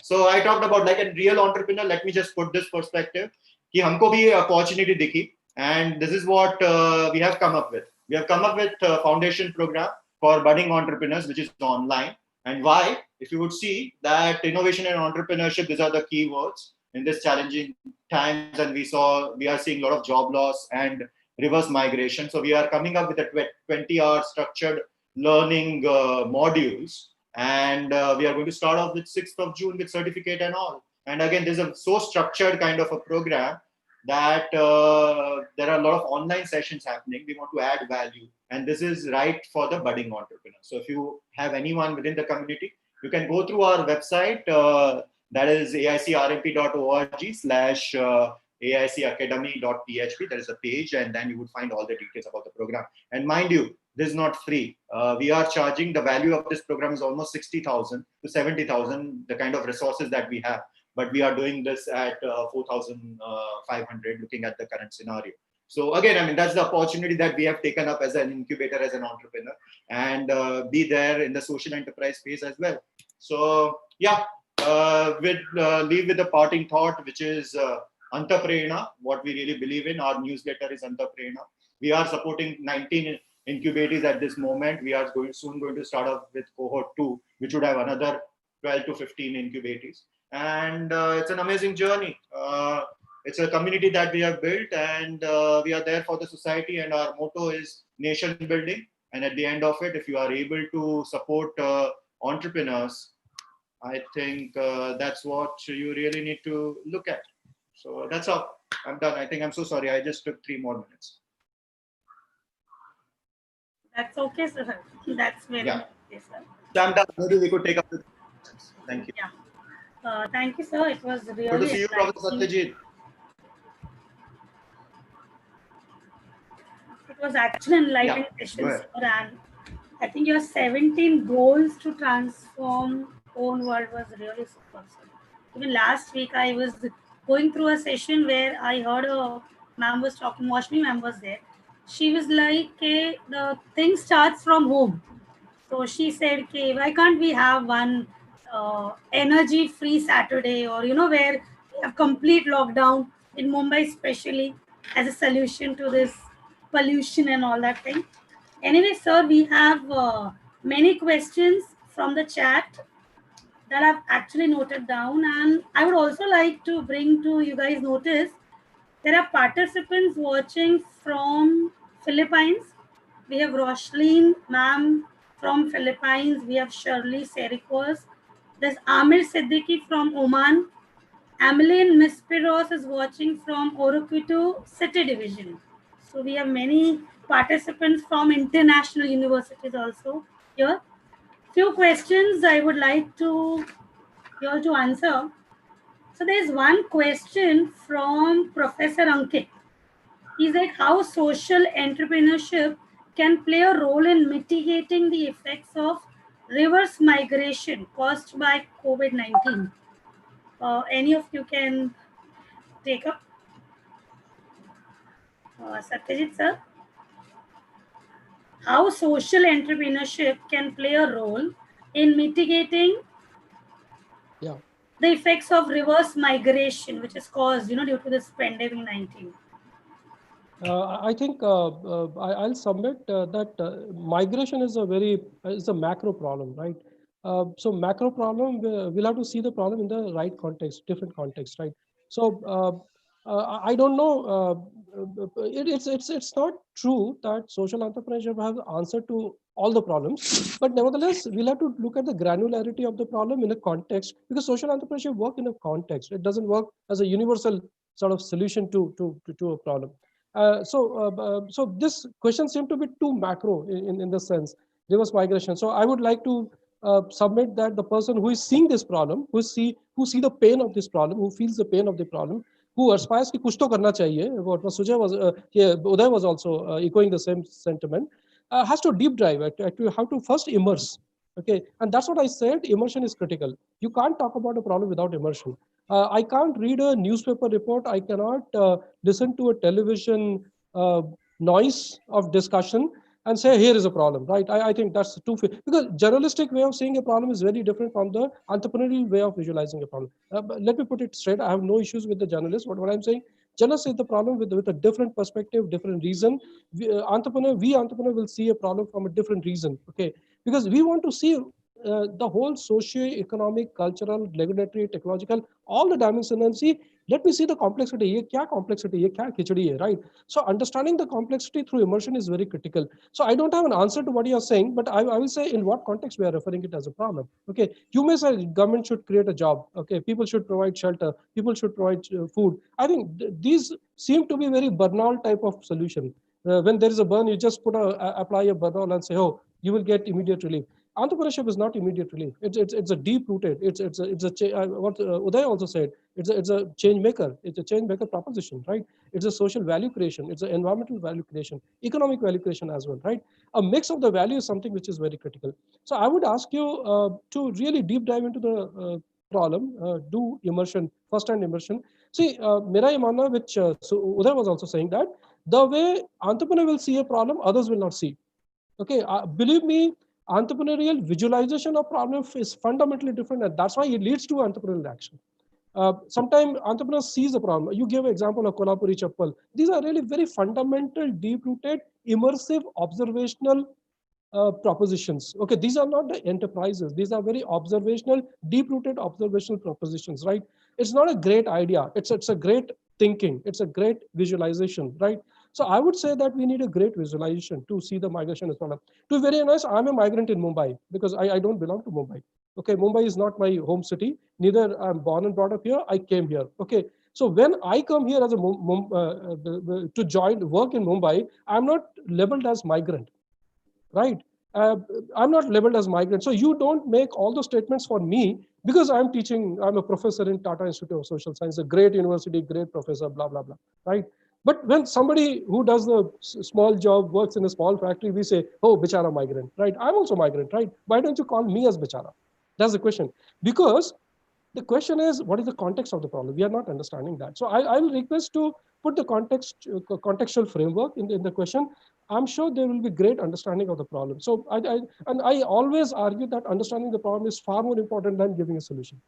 So I talked about like a real entrepreneur. Let me just put this perspective. कि हमको भी opportunity दिखी, and this is what we have come up with. We have come up with a foundation program for budding entrepreneurs, which is online. And why? If you would see that innovation and entrepreneurship, these are the key words in this challenging times, and we are seeing a lot of job loss and reverse migration. So we are coming up with a 20-hour structured learning modules, and we are going to start off with 6th of June with certificate and all. And again, there's a so structured kind of a program that there are a lot of online sessions happening. We want to add value, and this is right for the budding entrepreneur. So if you have anyone within the community, you can go through our website, that is aicrmp.org/aicacademy.php. There is a page, and then you would find all the details about the program. And mind you, this is not free. We are charging, the value of this program is almost 60,000 to 70,000, the kind of resources that we have. But we are doing this at 4,500, looking at the current scenario. So again, I mean, that's the opportunity that we have taken up as an incubator, as an entrepreneur, and be there in the social enterprise space as well. So yeah, we'll leave with a parting thought, which is Entrepreneurial, what we really believe in. Our newsletter is Entrepreneurial. We are supporting 19 incubators at this moment. We are soon going to start off with cohort 2, which would have another 12 to 15 incubators. And it's an amazing journey. It's a community that we have built, and we are there for the society, and our motto is nation building. And at the end of it, if you are able to support entrepreneurs, I think that's what you really need to look at. So that's all. I'm done. I think I'm so sorry. I just took 3 more minutes. That's okay, sir. That's very okay, sir. So I'm done. Maybe we could take up the questions. Thank you. Yeah. Thank you, sir. It was really good to see you, Professor Satyajit. It was actually an enlightening session, sir. And I think your 17 goals to transform own world was really super, sir. Even last week, I was going through a session where I heard a ma'am was talking, Washmi ma'am was there. She was like, okay, the thing starts from home. So she said, okay, why can't we have one energy-free Saturday, or, you know, where we have complete lockdown in Mumbai, especially as a solution to this pollution and all that thing. Anyway, sir, we have many questions from the chat. that I've actually noted down, and I would also like to bring to you guys notice there are participants watching from Philippines. We have Roshleen ma'am from Philippines. We have Shirley Serikos. There's Amir Siddiqui from Oman. Ameline Mispiros is watching from Oroquitu City Division. So we have many participants from international universities also here. Few questions I would like to you all to answer. So there's one question from Professor Ankit. He's like, how social entrepreneurship can play a role in mitigating the effects of reverse migration caused by COVID-19. Any of you can take up? Satyajit sir, how social entrepreneurship can play a role in mitigating the effects of reverse migration, which is caused, due to this pandemic 19. I think I'll submit that migration is a macro problem, right? So macro problem, we'll have to see the problem in the right context, different context, right? So I don't know. It's not true that social entrepreneurship has answer to all the problems, but nevertheless, we'll have to look at the granularity of the problem in a context, because social entrepreneurship work in a context. It doesn't work as a universal sort of solution to a problem. So this question seemed to be too macro in the sense, reverse migration. So I would like to submit that the person who is seeing this problem, who see the pain of this problem, who feels the pain of the problem, who aspires कि कुछ तो करना चाहिए. What Sujay was, Uday was also echoing the same sentiment. Has to deep dive to how to first immerse. Okay, and that's what I said. Immersion is critical. You can't talk about a problem without immersion. I can't read a newspaper report. I cannot listen to a television noise of discussion and say, here is a problem, right? I think that's too, because journalistic way of seeing a problem is very different from the entrepreneurial way of visualizing a problem. Let me put it straight. I have no issues with the journalist. What I'm saying, journalist is the problem with a different perspective, different reason. We entrepreneur will see a problem from a different reason, okay? Because we want to see the whole socio-economic, cultural, regulatory, technological, all the dimensions, and see, let me see the complexity. Ye kya complexity? Ye kya khichdi hai, right? So understanding the complexity through immersion is very critical. So I don't have an answer to what you are saying, but I will say in what context we are referring it as a problem. Okay, you may say government should create a job. Okay, people should provide shelter. People should provide food. I think these seem to be very banal type of solution. When there is a burn, you just apply a burnol and say, oh, you will get immediate relief. Entrepreneurship is not immediate relief. It's a deep rooted. What Uday also said. It's a change maker. It's a change maker proposition, right? It's a social value creation. It's an environmental value creation, economic value creation as well, right? A mix of the value is something which is very critical. So I would ask you to really deep dive into the problem. Do immersion, first-hand immersion. See, Mera Imana, which so Uday was also saying that the way entrepreneur will see a problem, others will not see. Okay, believe me, entrepreneurial visualization of problem is fundamentally different, and that's why it leads to entrepreneurial action. Sometimes entrepreneurs sees the problem. You gave an example of Kolhapuri Chappal. These are really very fundamental, deep-rooted, immersive, observational propositions. Okay, these are not the enterprises. These are very observational, deep-rooted observational propositions, right? It's not a great idea. It's a great thinking. It's a great visualization, right? So I would say that we need a great visualization to see the migration as well. To be very honest, I'm a migrant in Mumbai because I don't belong to Mumbai. Okay, Mumbai is not my home city. Neither I'm born and brought up here. I came here. Okay, so when I come here as to join work in Mumbai, I'm not labeled as migrant, right? I'm not labeled as migrant. So you don't make all the statements for me because I'm teaching. I'm a professor in Tata Institute of Social Science, a great university, great professor, blah blah blah, right? But when somebody who does the small job, works in a small factory, we say, oh, bichara migrant, right? I'm also migrant, right? Why don't you call me as bichara? That's the question. Because the question is, what is the context of the problem? We are not understanding that. So I will request to put the contextual framework in the question. I'm sure there will be great understanding of the problem. So I always argue that understanding the problem is far more important than giving a solution.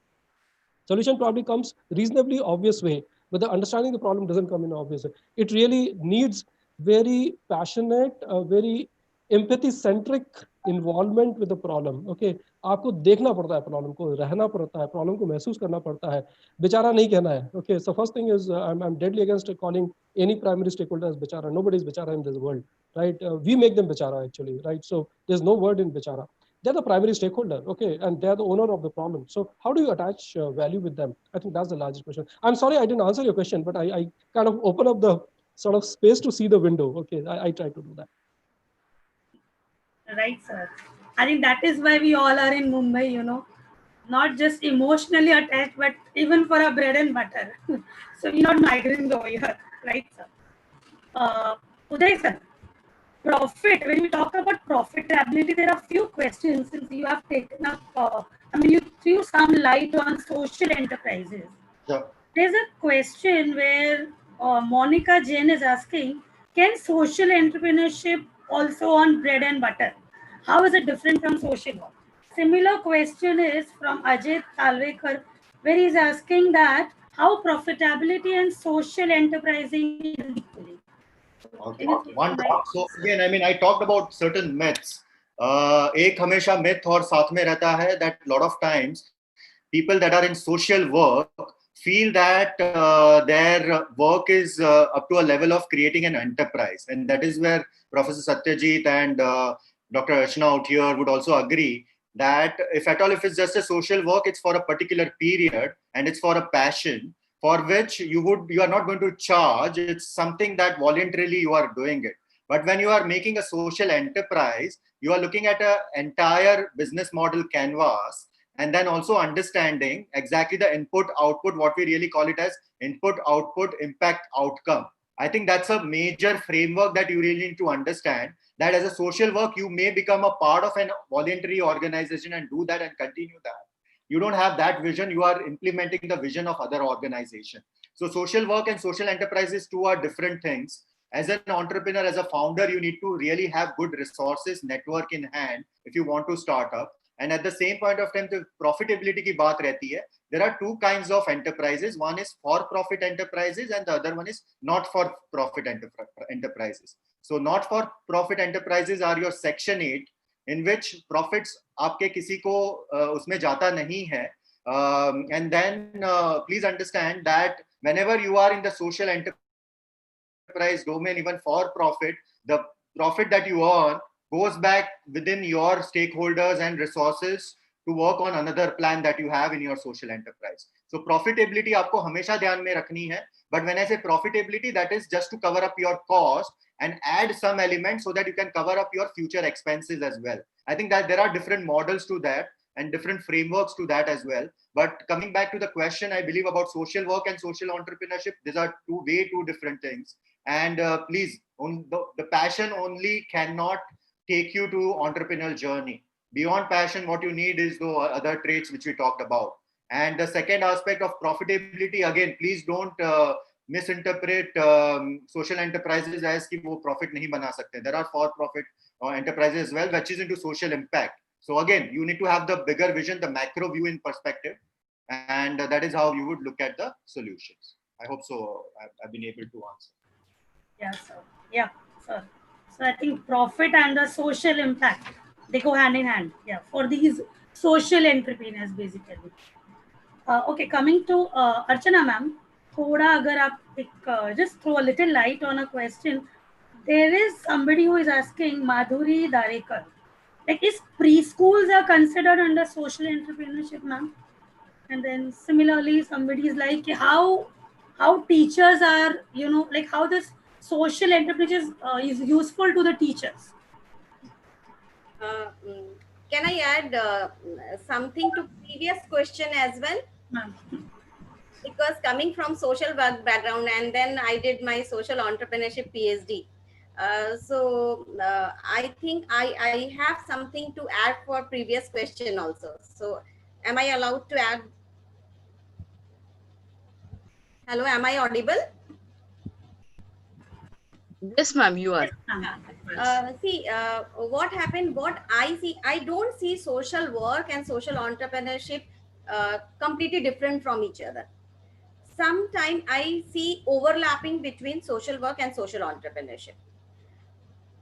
Solution probably comes reasonably obvious way, but the understanding the problem doesn't come in an obvious way. It really needs very passionate, very empathy-centric involvement with the problem. Okay, आपको देखना पड़ता है problem को, रहना पड़ता है problem को, महसूस करना पड़ता है, बेचारा नहीं कहना है. Okay, so first thing is I'm deadly against calling any primary stakeholder as बेचारा. Nobody is बेचारा in this world, right? We make them बेचारा actually, right? So there's no word in बेचारा. They're the primary stakeholder, okay, and they're the owner of the problem. So how do you attach value with them? I think that's the largest question. I'm sorry I didn't answer your question, but I kind of open up the sort of space to see the window. Okay, I try to do that. Right, sir. I think that is why we all are in Mumbai, you know, not just emotionally attached, but even for our bread and butter. So we're not migrants over here, right, sir? Uday, sir, profit, when we talk about profitability, there are few questions since you have taken up, you threw some light on social enterprises. Sure. There's a question where Monica Jain is asking, can social entrepreneurship also on bread and butter? How is it different from social work? Similar question is from Ajay Talwekar, where he's asking that how profitability and social enterprising is equally. Okay. So again, I mean, I talked about certain myths. एक हमेशा myth और साथ में रहता है that lot of times people that are in social work feel that their work is up to a level of creating an enterprise, and that is where Professor Satyajit and Dr. Archana out here would also agree that if at all, if it's just a social work, it's for a particular period and it's for a passion for which you are not going to charge. It's something that voluntarily you are doing it. But when you are making a social enterprise, you are looking at an entire business model canvas, and then also understanding exactly the input output, what we really call it as input output impact outcome. I think that's a major framework that you really need to understand, that as a social work you may become a part of an voluntary organization and do that and continue that. You don't have that vision, you are implementing the vision of other organization. So social work and social enterprises two are different things. As an entrepreneur, as a founder, you need to really have good resources, network in hand if you want to start up. And at the same point of time, the profitability की बात रहती है. There are two kinds of enterprises. One is for-profit enterprises, and the other one is not-for-profit enterprises. So not-for-profit enterprises are your Section 8, in which profits आपके किसी को उसमें जाता नहीं है. And then please understand that whenever you are in the social enterprise domain, even for-profit, the profit that you earn goes back within your stakeholders and resources to work on another plan that you have in your social enterprise. So profitability आपको हमेशा ध्यान में रखनी है. But when I say profitability, that is just to cover up your cost and add some elements so that you can cover up your future expenses as well. I think that there are different models to that and different frameworks to that as well. But coming back to the question, I believe about social work and social entrepreneurship, these are way two different things. And please, the passion only cannot take you to entrepreneurial journey. Beyond passion, what you need is the other traits which we talked about. And the second aspect of profitability, again, please don't misinterpret social enterprises as कि वो profit नहीं बना सकते. There are for-profit enterprises as well, which is into social impact. So again, you need to have the bigger vision, the macro view in perspective, and that is how you would look at the solutions. I hope so. I've been able to answer. Yes, sir. Yeah, sir. So I think profit and the social impact, they go hand in hand. Yeah, for these social entrepreneurs basically. Okay, coming to Archana ma'am, thoda agar aap just throw a little light on a question. There is somebody who is asking, Madhuri Darekar, like is preschools are considered under social entrepreneurship, ma'am? And then similarly, somebody is like, how teachers are, you know, like how this social enterprise is useful to the teachers. Can I add something to previous question as well? Because coming from social work background, and then I did my social entrepreneurship PhD. So I think I have something to add for previous question also. So am I allowed to add? Hello, am I audible? Yes, ma'am, you are. What happened, what I see, I don't see social work and social entrepreneurship completely different from each other. Sometimes I see overlapping between social work and social entrepreneurship.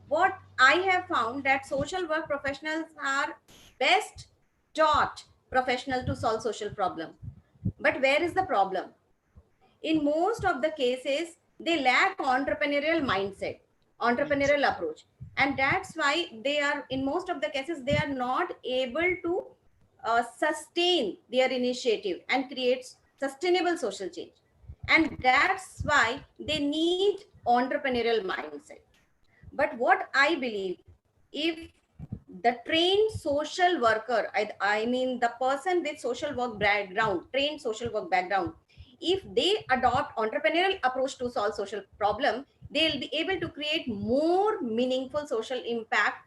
What I have found that social work professionals are best taught professionals to solve social problem. But where is the problem? In most of the cases, they lack entrepreneurial mindset, entrepreneurial approach. And that's why they are, in most of the cases, they are not able to sustain their initiative and create sustainable social change. And that's why they need entrepreneurial mindset. But what I believe, if the trained social worker, I mean the person with social work background, trained social work background, if they adopt entrepreneurial approach to solve social problem, they'll be able to create more meaningful social impact,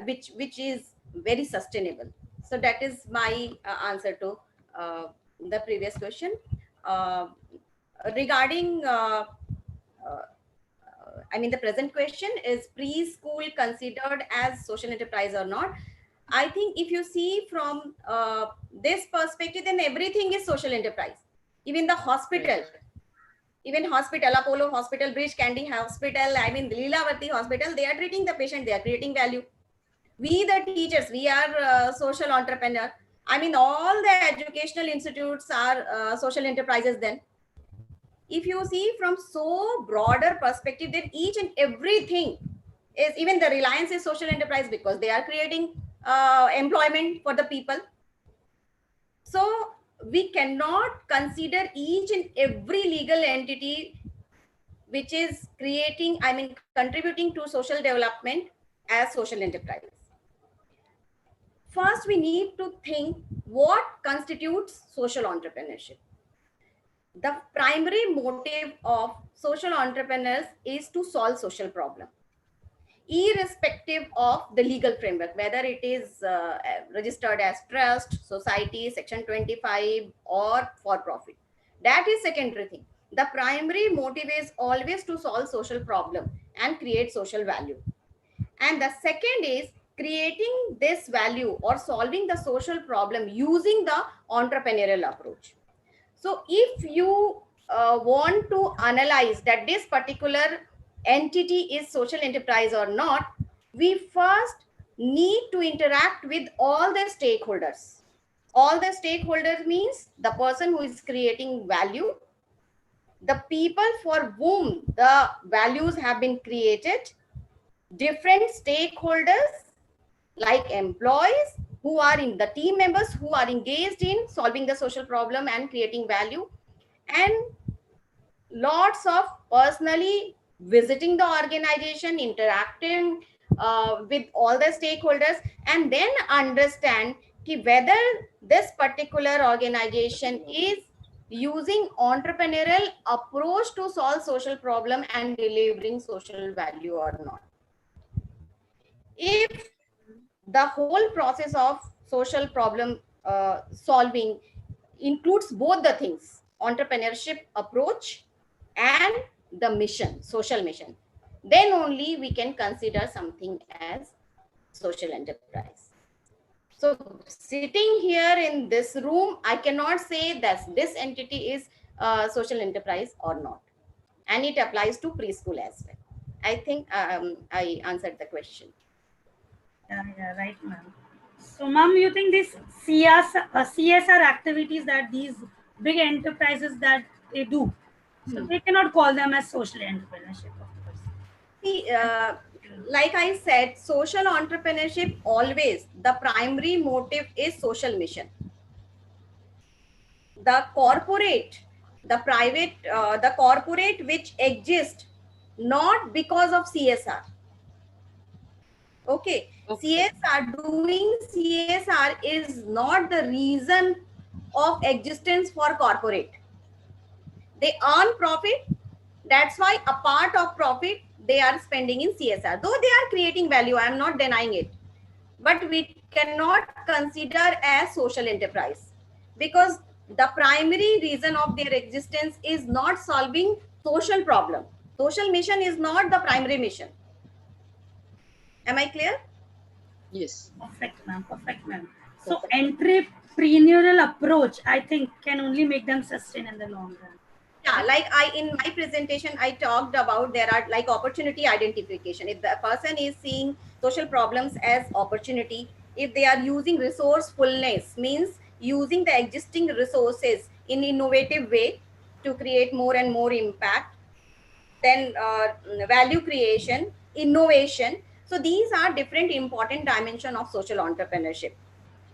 which is very sustainable. So that is my answer to the previous question. Regarding I mean, the present question is preschool considered as social enterprise or not? I think if you see from this perspective, then everything is social enterprise. Even the hospital, Apollo Hospital, Bridge Candy Hospital, I mean, Leelavati Hospital, they are treating the patient, they are creating value. We, the teachers, we are social entrepreneur. I mean, all the educational institutes are social enterprises then. If you see from so broader perspective, then each and everything is, even the Reliance is social enterprise because they are creating employment for the people. So we cannot consider each and every legal entity which is creating, I mean, contributing to social development as social enterprise. First, we need to think what constitutes social entrepreneurship. The primary motive of social entrepreneurs is to solve social problem, irrespective of the legal framework, whether it is registered as trust, society, section 25 or for profit. That is secondary thing. The primary motive is always to solve social problem and create social value. And the second is creating this value or solving the social problem using the entrepreneurial approach. So if you want to analyze that this particular entity is social enterprise or not, we first need to interact with all the stakeholders. All the stakeholders means the person who is creating value, the people for whom the values have been created, different stakeholders like employees who are in the team members who are engaged in solving the social problem and creating value, and lots of personally visiting the organization, interacting with all the stakeholders, and then understand whether this particular organization is using entrepreneurial approach to solve social problem and delivering social value or not. If the whole process of social problem solving includes both the things, entrepreneurship approach and the mission, social mission, then only we can consider something as social enterprise. So sitting here in this room, I cannot say that this entity is social enterprise or not. And it applies to preschool as well. I think I answered the question. Yeah, right, ma'am. So, ma'am, you think these CSR activities that these big enterprises that they do, so they cannot call them as social entrepreneurship, of course. See, like I said, social entrepreneurship always, the primary motive is social mission. The corporate, the private, the corporate which exist not because of CSR. Okay. CSR, doing CSR is not the reason of existence for corporate. They earn profit. That's why a part of profit they are spending in CSR. Though they are creating value, I am not denying it. But we cannot consider as social enterprise because the primary reason of their existence is not solving social problem. Social mission is not the primary mission. Am I clear? Yes. Perfect, ma'am. Perfect, ma'am. So entrepreneurial approach, I think, can only make them sustain in the long run. Yeah, like in my presentation, I talked about there are like opportunity identification. If the person is seeing social problems as opportunity, if they are using resourcefulness, means using the existing resources in innovative way to create more and more impact. Then value creation, innovation. So these are different important dimension of social entrepreneurship.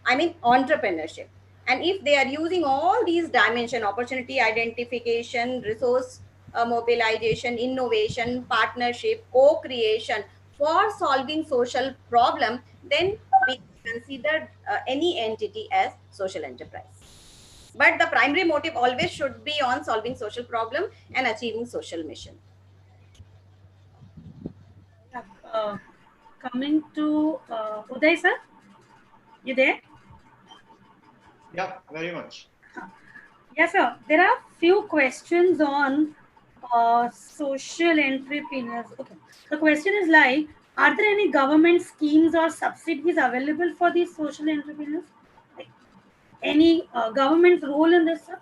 I mean entrepreneurship. And if they are using all these dimension, opportunity identification, resource mobilization, innovation, partnership, co-creation for solving social problem, then we consider any entity as social enterprise. But the primary motive always should be on solving social problem and achieving social mission. Coming to Uday sir, you there? Yeah, very much. Yes, sir. There are few questions on social entrepreneurs. Okay. The question is like, are there any government schemes or subsidies available for these social entrepreneurs? Like, any government's role in this, sir?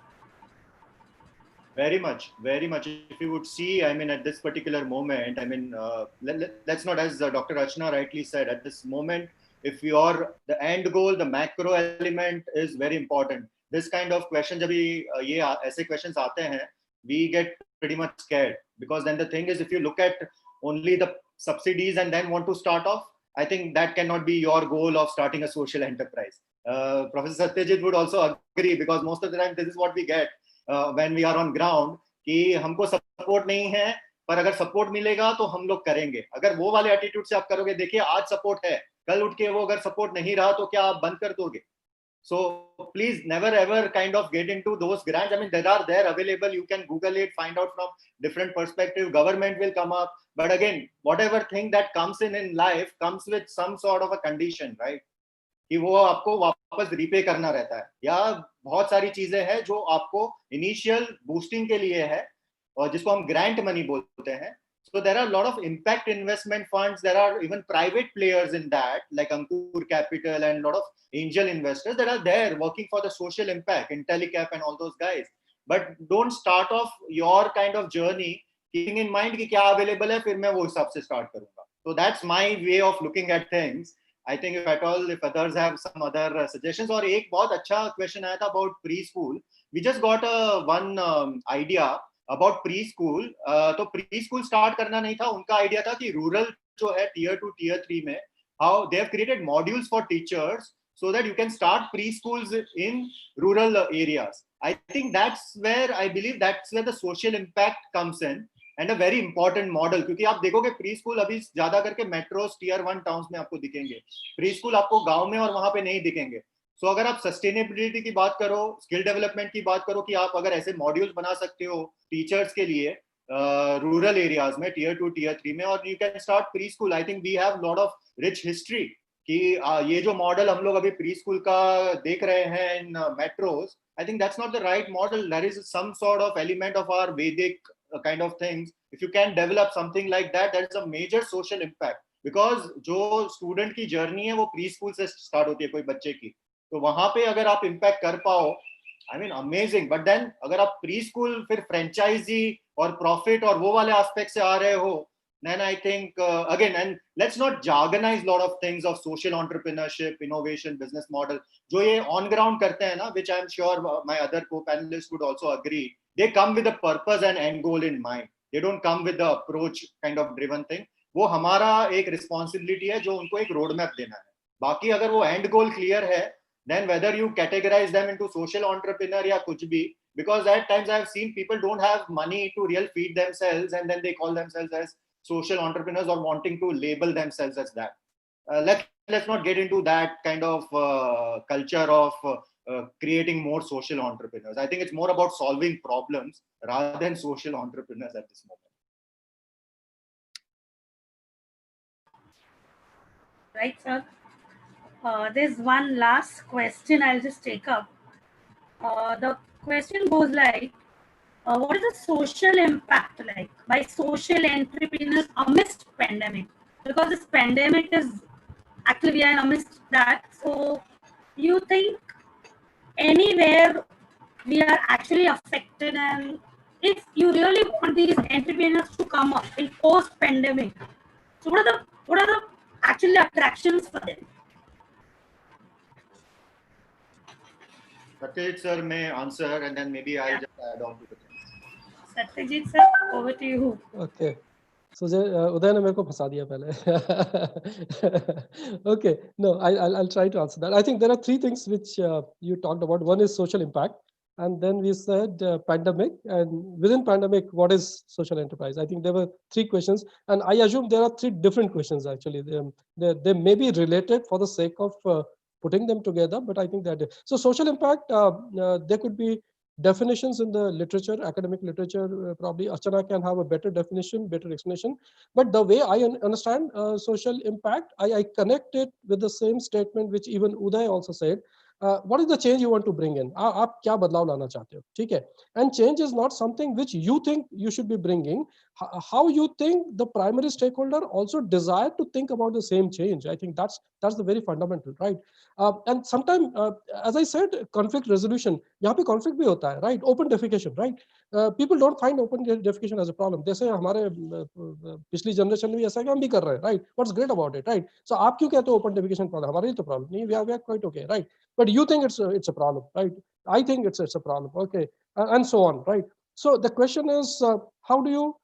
Very much, very much. If you would see, I mean, at this particular moment, I mean, let's not, as Dr. Rachna rightly said, at this moment, if the end goal, the macro element is very important. This kind of question, जब ये ऐसे questions आते हैं, we get pretty much scared, because then the thing is, if you look at only the subsidies and then want to start off, I think that cannot be your goal of starting a social enterprise. Professor Satyajit would also agree, because most of the time this is what we get when we are on ground, कि हमको support नहीं है, पर अगर support मिलेगा तो हम लोग करेंगे. अगर वो वाले attitude से आप करोगे, देखिए आज support है, कल उठ के वो अगर support नहीं रहा तो क्या आप बंद कर दोगे? So please never ever kind of get into those grants. I mean, there available. You can Google it, find out from different perspective. Government will come up, but again, whatever thing that comes in life comes with some sort of a condition, right? कि वो आपको वापस repay करना रहता है, या बहुत सारी चीजें हैं जो आपको इनिशियल बूस्टिंग के लिए है और जिसको हम ग्रांट मनी बोलते हैं. So there are a lot of impact investment funds. There are even private players in that, like Ankur Capital and a lot of angel investors that are there working for the social impact, IntelliCap and all those guys. But don't start off your kind of journey keeping in mind कि क्या available है, फिर मैं वो हिसाब से start करूँगा. So that's my way of looking at things. I think if at all, if others have some other suggestions. और एक बहुत अच्छा question आया था about preschool. We just got one idea about preschool. तो preschool start करना नहीं था, उनका idea था कि rural जो है tier 2, tier 3 में, how they have created modules for teachers so that you can start preschools in rural areas. I think that's where I believe that's where the social impact comes in. And a very important model, क्योंकि आप देखोगे pre school अभी ज्यादा करके metros tier 1 towns में आपको दिखेंगे, pre school आपको गांव में और वहां पे नहीं दिखेंगे. सो अगर आप सस्टेनेबिलिटी की बात करो, स्किल डेवलपमेंट की बात करो, कि आप अगर ऐसे मॉड्यूल्स बना सकते हो टीचर्स के लिए रूरल एरियाज में टियर 2 टियर 3 में, और you can start pre school. I think we have lot of rich history कि ये जो मॉडल हम लोग अभी प्री स्कूल का देख रहे हैं इन metros, I think that's not the right model. There is some sort of element of our Vedic kind of things. If you can develop something like that, that is a major social impact, because जो student की journey है वो preschool से start होती है कोई बच्चे की, तो वहां पे अगर आप impact कर पाओ, I mean amazing. But then अगर आप preschool फिर franchisee और profit और वो वाले aspect से आ रहे हो, then I think again, and let's not jargonize lot of things of social entrepreneurship, innovation, business model. जो ये on ground करते हैं ना, which I am sure my other co-panelists would also agree, they come with a purpose and end goal in mind. They don't come with the approach kind of driven thing. वो हमारा एक responsibility है जो उनको एक road map देना है. बाकी अगर वो end goal clear है, then whether you categorize them into social entrepreneur या कुछ भी, because at times I have seen people don't have money to real feed themselves and then they call themselves as social entrepreneurs or wanting to label themselves as that. Let's not get into that kind of culture of creating more social entrepreneurs. I think it's more about solving problems rather than social entrepreneurs at this moment. Right, sir. There's one last question I'll just take up. The question goes like, what is the social impact like by social entrepreneurs amidst pandemic? Because this pandemic is actually we are amidst that. So you think anywhere we are actually affected, and if you really want these entrepreneurs to come up in post pandemic, so what are the actually attractions for them? Satyajit sir may answer, and then maybe I'll just add on to the thing. Satyajit sir, over to you. Okay. So Uday ne mere ko phasa diya pehle. Okay, no, I'll try to answer that. I think there are three things which you talked about. One is social impact, and then we said pandemic, and within pandemic, what is social enterprise? I think there were three questions, and I assume there are three different questions actually. They may be related for the sake of putting them together, but I think that so social impact. There could be definitions in the literature, academic literature. Probably Archana can have a better definition, better explanation. But the way I understand social impact, I connect it with the same statement which even Uday also said. What is the change you want to bring in? आप क्या बदलाव लाना चाहते हो? ठीक है? And change is not something which you think you should be bringing. How you think the primary stakeholder also desire to think about the same change. I think that's the very fundamental, right? And sometimes, as I said, conflict resolution. यहाँ पे conflict भी होता है, right? Open defecation, right? People don't find open defecation as a problem. जैसे हमारे पिछली generation में भी ऐसा कि हम भी कर रहे हैं, right? What's great about it, right? So आप क्यों कहते हो open defecation problem? हमारे लिए तो problem नहीं, we are quite okay, right? But you think it's a problem, right? I think it's a problem, okay, and so on, right? So the question is, how do you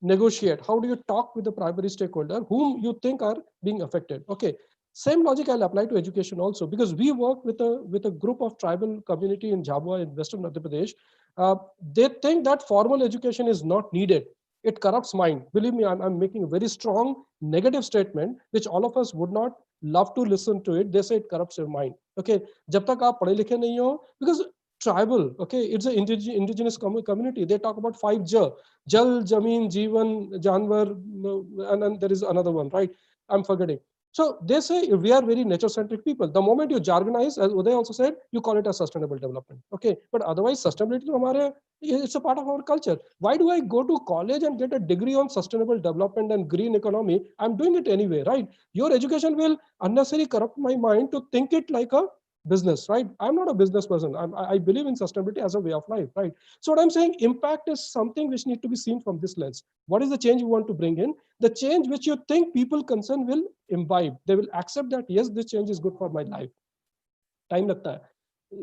negotiate? How do you talk with the primary stakeholder whom you think are being affected? Okay, same logic I'll apply to education also, because we work with a group of tribal community in Jhabua in Western Madhya Pradesh. They think that formal education is not needed. It corrupts mind. Believe me, I'm making a very strong negative statement, which all of us would not love to listen to it. They say it corrupts your mind. Okay, जब तक आप पढ़े लिखे नहीं हो, because tribal, okay, it's an indigenous community. They talk about 5 J: Jal, Jameen, Jeevan, Janwar, and then there is another one, right? I'm forgetting. So they say we are very nature-centric people. The moment you jargonize, as Uday also said, you call it a sustainable development. Okay, but otherwise, sustainability it's a part of our culture. Why do I go to college and get a degree on sustainable development and green economy? I'm doing it anyway, right? Your education will unnecessarily corrupt my mind to think it like a business, right? I'm not a business person. I believe in sustainability as a way of life, right? So what I'm saying, impact is something which need to be seen from this lens. What is the change you want to bring in? The change which you think people concerned will imbibe. They will accept that, yes, this change is good for my life. Time लगता है.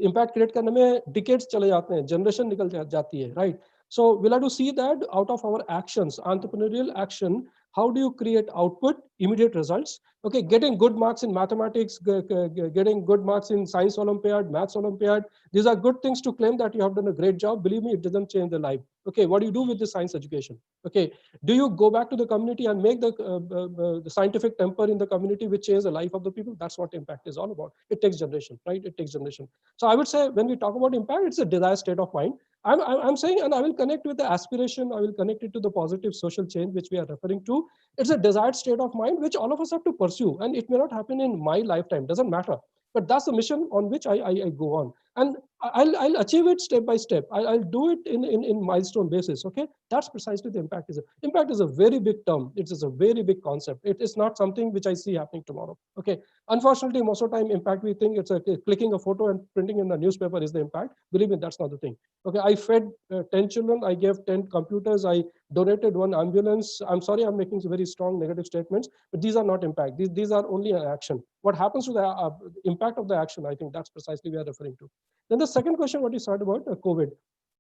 Impact create करने में decades चले जाते हैं, generation निकल जाती है, right? So we'll have to see that out of our actions, entrepreneurial action, how do you create output, immediate results? Okay, getting good marks in mathematics, getting good marks in science Olympiad, maths Olympiad, these are good things to claim that you have done a great job. Believe me, it doesn't change the life. Okay, what do you do with the science education? Okay, do you go back to the community and make the scientific temper in the community which change the life of the people? That's what impact is all about. It takes generation, right? It takes generation. So I would say when we talk about impact, it's a desired state of mind. I'm saying, and I will connect with the aspiration, I will connect it to the positive social change which we are referring to. It's a desired state of mind which all of us have to pursue, and it may not happen in my lifetime, doesn't matter. But that's the mission on which I go on. And I'll achieve it step by step. I'll do it in milestone basis. Okay, that's precisely the impact. Impact is a very big term. It is a very big concept. It is not something which I see happening tomorrow. Okay, unfortunately, most of the time, impact we think it's clicking a photo and printing in the newspaper is the impact. Believe me, that's not the thing. Okay, I fed 10 children. I gave 10 computers. I donated 1 ambulance. I'm sorry, I'm making very strong negative statements, but these are not impact. These are only an action. What happens to the impact of the action? I think that's precisely we are referring to. Then the second question, what you said about COVID.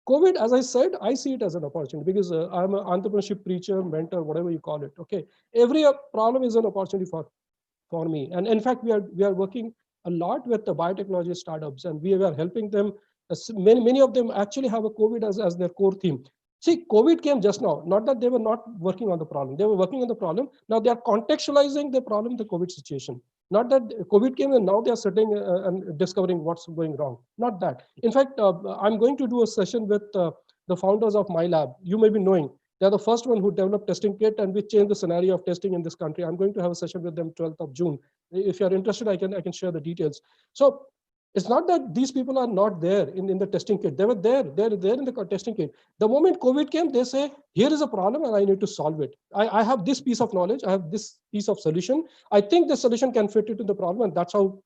COVID, as I said, I see it as an opportunity because I'm an entrepreneurship preacher, mentor, whatever you call it. Okay, every problem is an opportunity for me. And in fact, we are working a lot with the biotechnology startups, and we are helping them. Many of them actually have a COVID as their core theme. See, COVID came just now. Not that they were not working on the problem. They were working on the problem. Now they are contextualizing the problem, the COVID situation. Not that COVID came and now they are sitting and discovering what's going wrong. Not that. In fact, I'm going to do a session with the founders of my lab. You may be knowing. They're the first one who developed testing kit and we changed the scenario of testing in this country. I'm going to have a session with them 12th of June. If you're interested, I can share the details. So it's not that these people are not there in the testing kit. They were there. They're there in the testing kit. The moment COVID came, they say, here is a problem and I need to solve it. I have this piece of knowledge. I have this piece of solution. I think the solution can fit into the problem. And that's how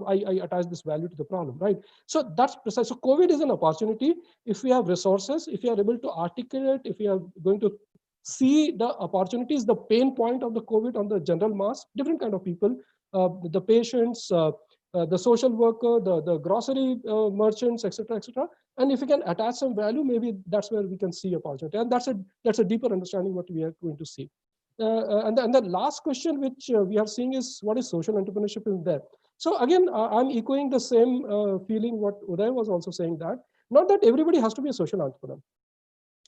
I attach this value to the problem, right? So that's precise. So COVID is an opportunity. If we have resources, if we are able to articulate, if we are going to see the opportunities, the pain point of the COVID on the general mass, different kind of people, the patients, the social worker, the grocery merchants, etc., etc. And if we can attach some value, maybe that's where we can see opportunity. And that's a deeper understanding what we are going to see. And the last question which we are seeing is, what is social entrepreneurship in there? So again, I'm echoing the same feeling what Uday was also saying, that not that everybody has to be a social entrepreneur.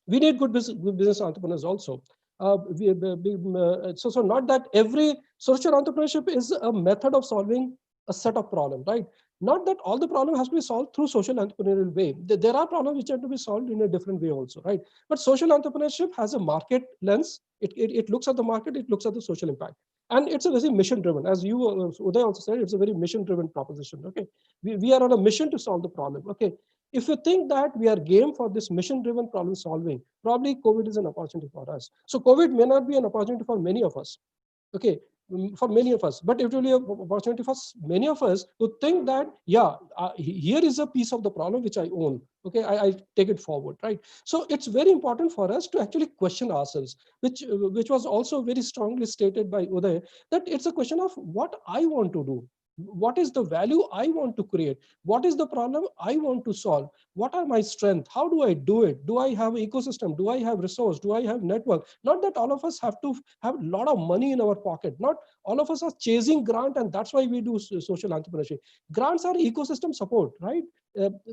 We need good business entrepreneurs also. So not that every social entrepreneurship is a method of solving a set of problems, right? Not that all the problem has to be solved through social entrepreneurial way. There are problems which have to be solved in a different way also, right? But social entrepreneurship has a market lens. It looks at the market, it looks at the social impact. And it's a very mission driven, as you, Uday also said, it's a very mission driven proposition, okay? We are on a mission to solve the problem, okay? If you think that we are game for this mission-driven problem solving, probably COVID is an opportunity for us. So COVID may not be an opportunity for many of us, okay, for many of us, but it will be an opportunity for many of us to think that, yeah, here is a piece of the problem which I own, okay, I take it forward, right? So it's very important for us to actually question ourselves, which was also very strongly stated by Uday, that it's a question of what I want to do. What is the value I want to create? What is the problem I want to solve? What are my strengths? How do I do it? Do I have ecosystem? Do I have resource? Do I have network? Not that all of us have to have a lot of money in our pocket. Not all of us are chasing grant, and that's why we do social entrepreneurship. Grants are ecosystem support, right?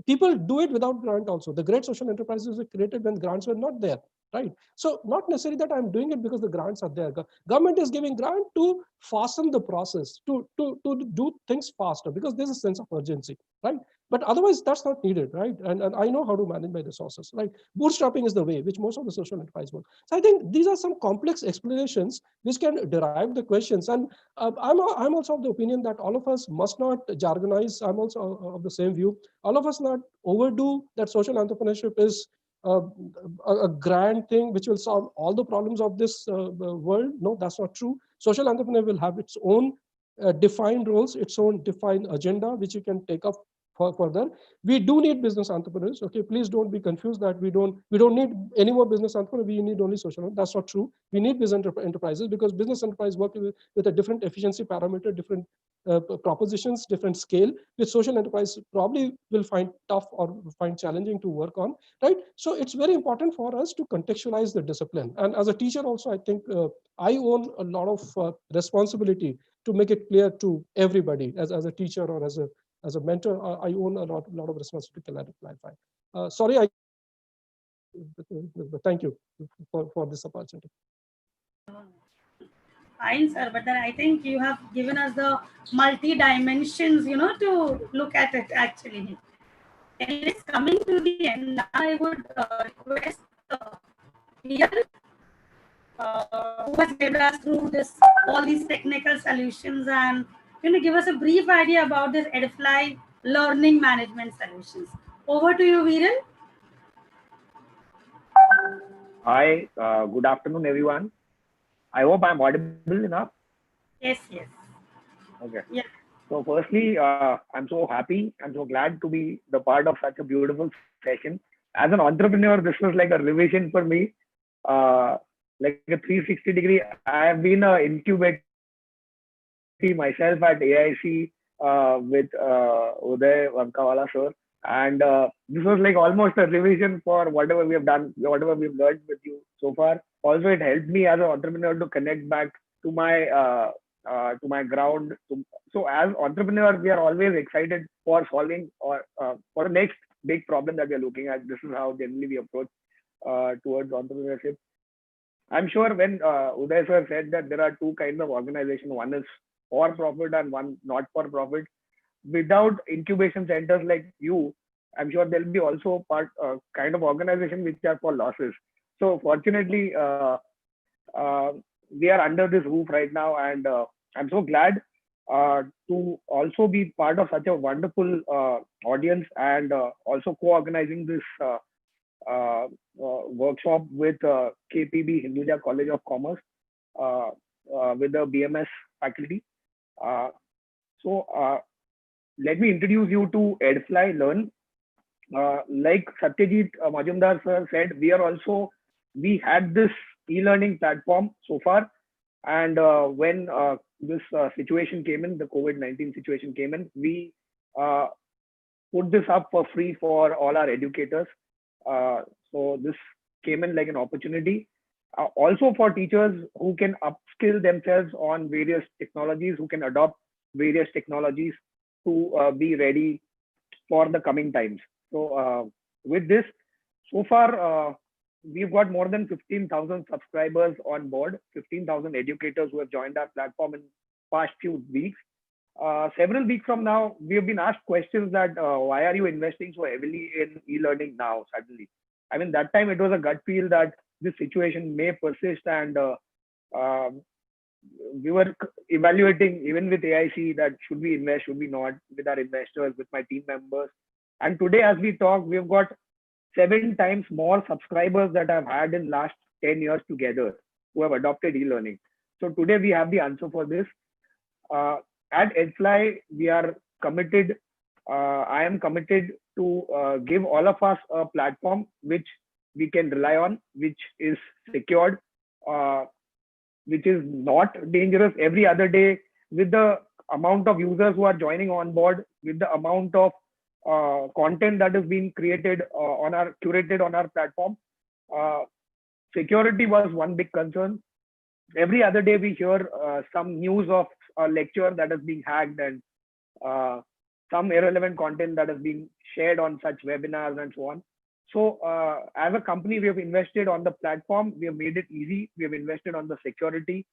People do it without grant also. The great social enterprises were created when grants were not there, right? So not necessarily that I'm doing it because the grants are there. Government is giving grant to fasten the process, to do things faster, because there's a sense of urgency, right? But otherwise that's not needed, right? And I know how to manage my resources, right? Bootstrapping is the way which most of the social enterprise work. So I think these are some complex explanations which can derive the questions. And I'm also of the opinion that all of us must not jargonize. I'm also of the same view. All of us not overdo that social entrepreneurship is a grand thing which will solve all the problems of this world. No, that's not true. Social entrepreneur will have its own defined roles, its own defined agenda, which you can take up further. We do need business entrepreneurs. Okay, please don't be confused that we don't need any more business entrepreneurs. We need only social. That's not true. We need business enterprises, because business enterprise work with a different efficiency parameter, different propositions, different scale, which social enterprise probably will find tough or find challenging to work on, right? So it's very important for us to contextualize the discipline. And as a teacher also, I think I own a lot of responsibility to make it clear to everybody. As a teacher or as a mentor, I own a lot of responsibility to clarify. Sorry, thank you for this opportunity. Fine, sir, but then I think you have given us the multi-dimensions, to look at it actually. And it's coming to the end. Now I would request Neil, who has guided us through all these technical solutions, and give us a brief idea about this Edify learning management solutions. Over to you, Viren. Hi, good afternoon, everyone. I hope I'm audible enough. Yes. Okay. Yeah. So firstly, I'm so happy. I'm so glad to be the part of such a beautiful session. As an entrepreneur, this was like a revision for me. Like a 360 degree. I have been an incubator myself at AIC with Uday Vankawala sir. And this was like almost a revision for whatever we have done, whatever we've learned with you so far. Also, it helped me as an entrepreneur to connect back to my ground. So as entrepreneurs, we are always excited for solving or for the next big problem that we are looking at. This is how generally we approach towards entrepreneurship. I'm sure when Uday sir said that there are two kinds of organization, one is for profit and one not for profit. Without incubation centers like you, I'm sure there'll be also kind of organization which are for losses. So fortunately, we are under this roof right now, and I'm so glad to also be part of such a wonderful audience, and also co-organizing this workshop with KPB Hinduja College of Commerce with the BMS faculty. Let me introduce you to Edify Learn. Like Satyajit Majumdar sir said, we had this e-learning platform so far, And when this situation came in, the COVID-19 situation came in, we put this up for free for all our educators. So this came in like an opportunity. Also for teachers who can upskill themselves on various technologies, who can adopt various technologies to be ready for the coming times. So with this, so far, we've got more than 15,000 subscribers on board, 15,000 educators who have joined our platform in past few weeks. Several weeks from now, we have been asked questions that why are you investing so heavily in e-learning now suddenly? I mean, that time it was a gut feel that this situation may persist, and we were evaluating even with AIC that should we invest, should we not, with our investors, with my team members. And today as we talk, we've got 7 times more subscribers that I've had in last 10 years together who have adopted e-learning. So today we have the answer for this. At Edfly, we are committed, I am committed to give all of us a platform which we can rely on, which is secured, which is not dangerous. Every other day, with the amount of users who are joining on board, with the amount of content that is being created curated on our platform, security was one big concern. Every other day we hear some news of a lecture that is being hacked, and some irrelevant content that is being shared on such webinars and so on. So as a company, we have invested on the platform. We have made it easy. We have invested on the security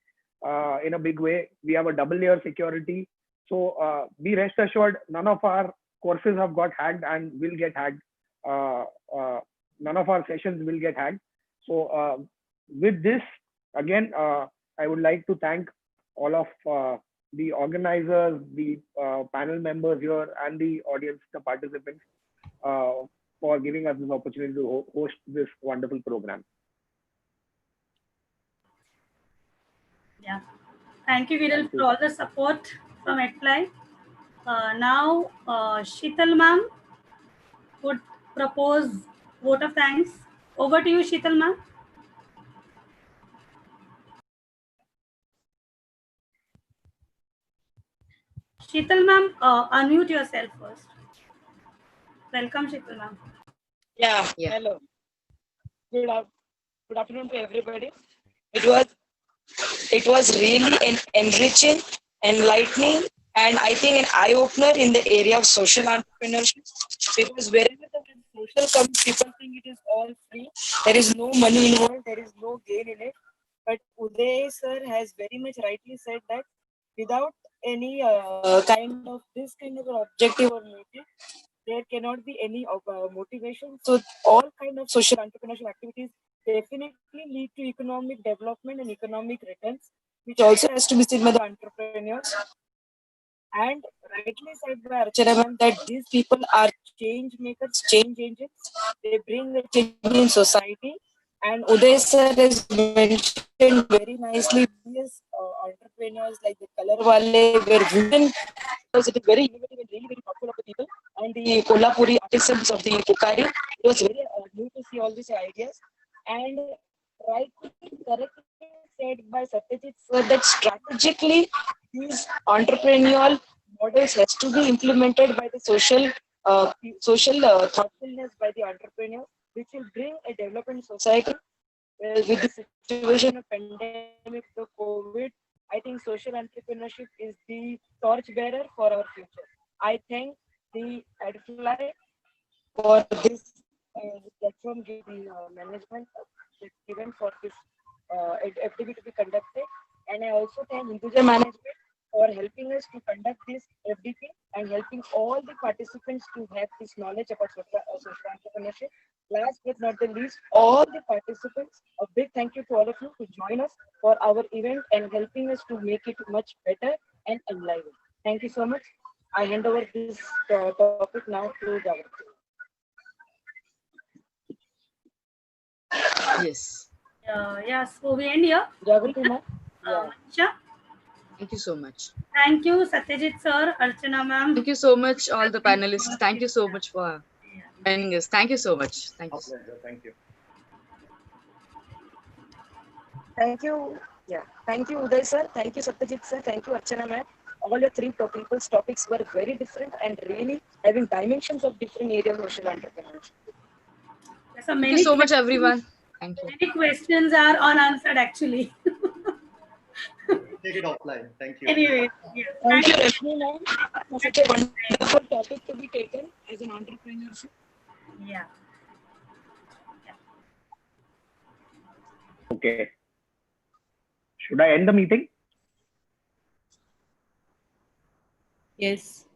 in a big way. We have a double layer security. So be rest assured, none of our courses have got hacked and will get hacked. None of our sessions will get hacked. So with this, again, I would like to thank all of the organizers, the panel members here, and the audience, the participants, for giving us this opportunity to host this wonderful program. Yeah. Thank you, Viral, for all the support from Edfly. Now, Sheetal ma'am would propose vote of thanks. Over to you, Sheetal ma'am. Sheetal ma'am, unmute yourself first. Welcome, Sheetal ma'am. Yeah. Hello. Good afternoon to everybody. It was really enriching, enlightening, and I think an eye-opener in the area of social entrepreneurship. Because wherever the word social comes, people think it is all free. There is no money involved. There is no gain in it. But Uday sir has very much rightly said that without any kind of this kind of objective or motive, there cannot be any motivation. So all kind of social entrepreneurship activities definitely lead to economic development and economic returns, which also has to be seen by the entrepreneurs. And rightly said by Archana ma'am that these people are change makers, change agents. They bring the change in society. And Uday sir has mentioned very nicely these entrepreneurs like the Color Wale were women, because it is very innovative and really very thoughtful of the people. And the Kolhapuri artisans of the Pukari. It was very new to see all these ideas. And rightly, correctly said by Satyajit sir that strategically these entrepreneurial models has to be implemented by the social thoughtfulness by the entrepreneur, which will bring a development society. With the situation of pandemic, the COVID, I think social entrepreneurship is the torch bearer for our future. I thank the Edfly for this platform, the management given for this FDB to be conducted, and I also thank Hinduja management for helping us to conduct this FDP and helping all the participants to have this knowledge about social entrepreneurship. Last but not the least, all the participants, a big thank you to all of you to join us for our event and helping us to make it much better and enlivened. Thank you so much. I hand over this topic now to Jagrati. Yes. Yes, so we end here. Jagrati ma'am. Thank you so much. Thank you, Satyajit sir, Archana ma'am. Thank you so much, all the panelists. Thank you so much for joining us. Thank you so much. Thank you. Thank you. Thank you. Yeah. Thank you, Uday sir. Thank you, Satyajit sir. Thank you, Archana ma'am. All your three people's topics were very different and really having dimensions of different areas of social entrepreneurship. So Thank you many so much, questions, everyone. Thank you. many questions are unanswered actually. Take it offline. Thank you. Anyway, yes. Thank you, Rashmi ma'am, for such a wonderful topic to be taken as an entrepreneurship. Yeah. Okay. Should I end the meeting? Yes.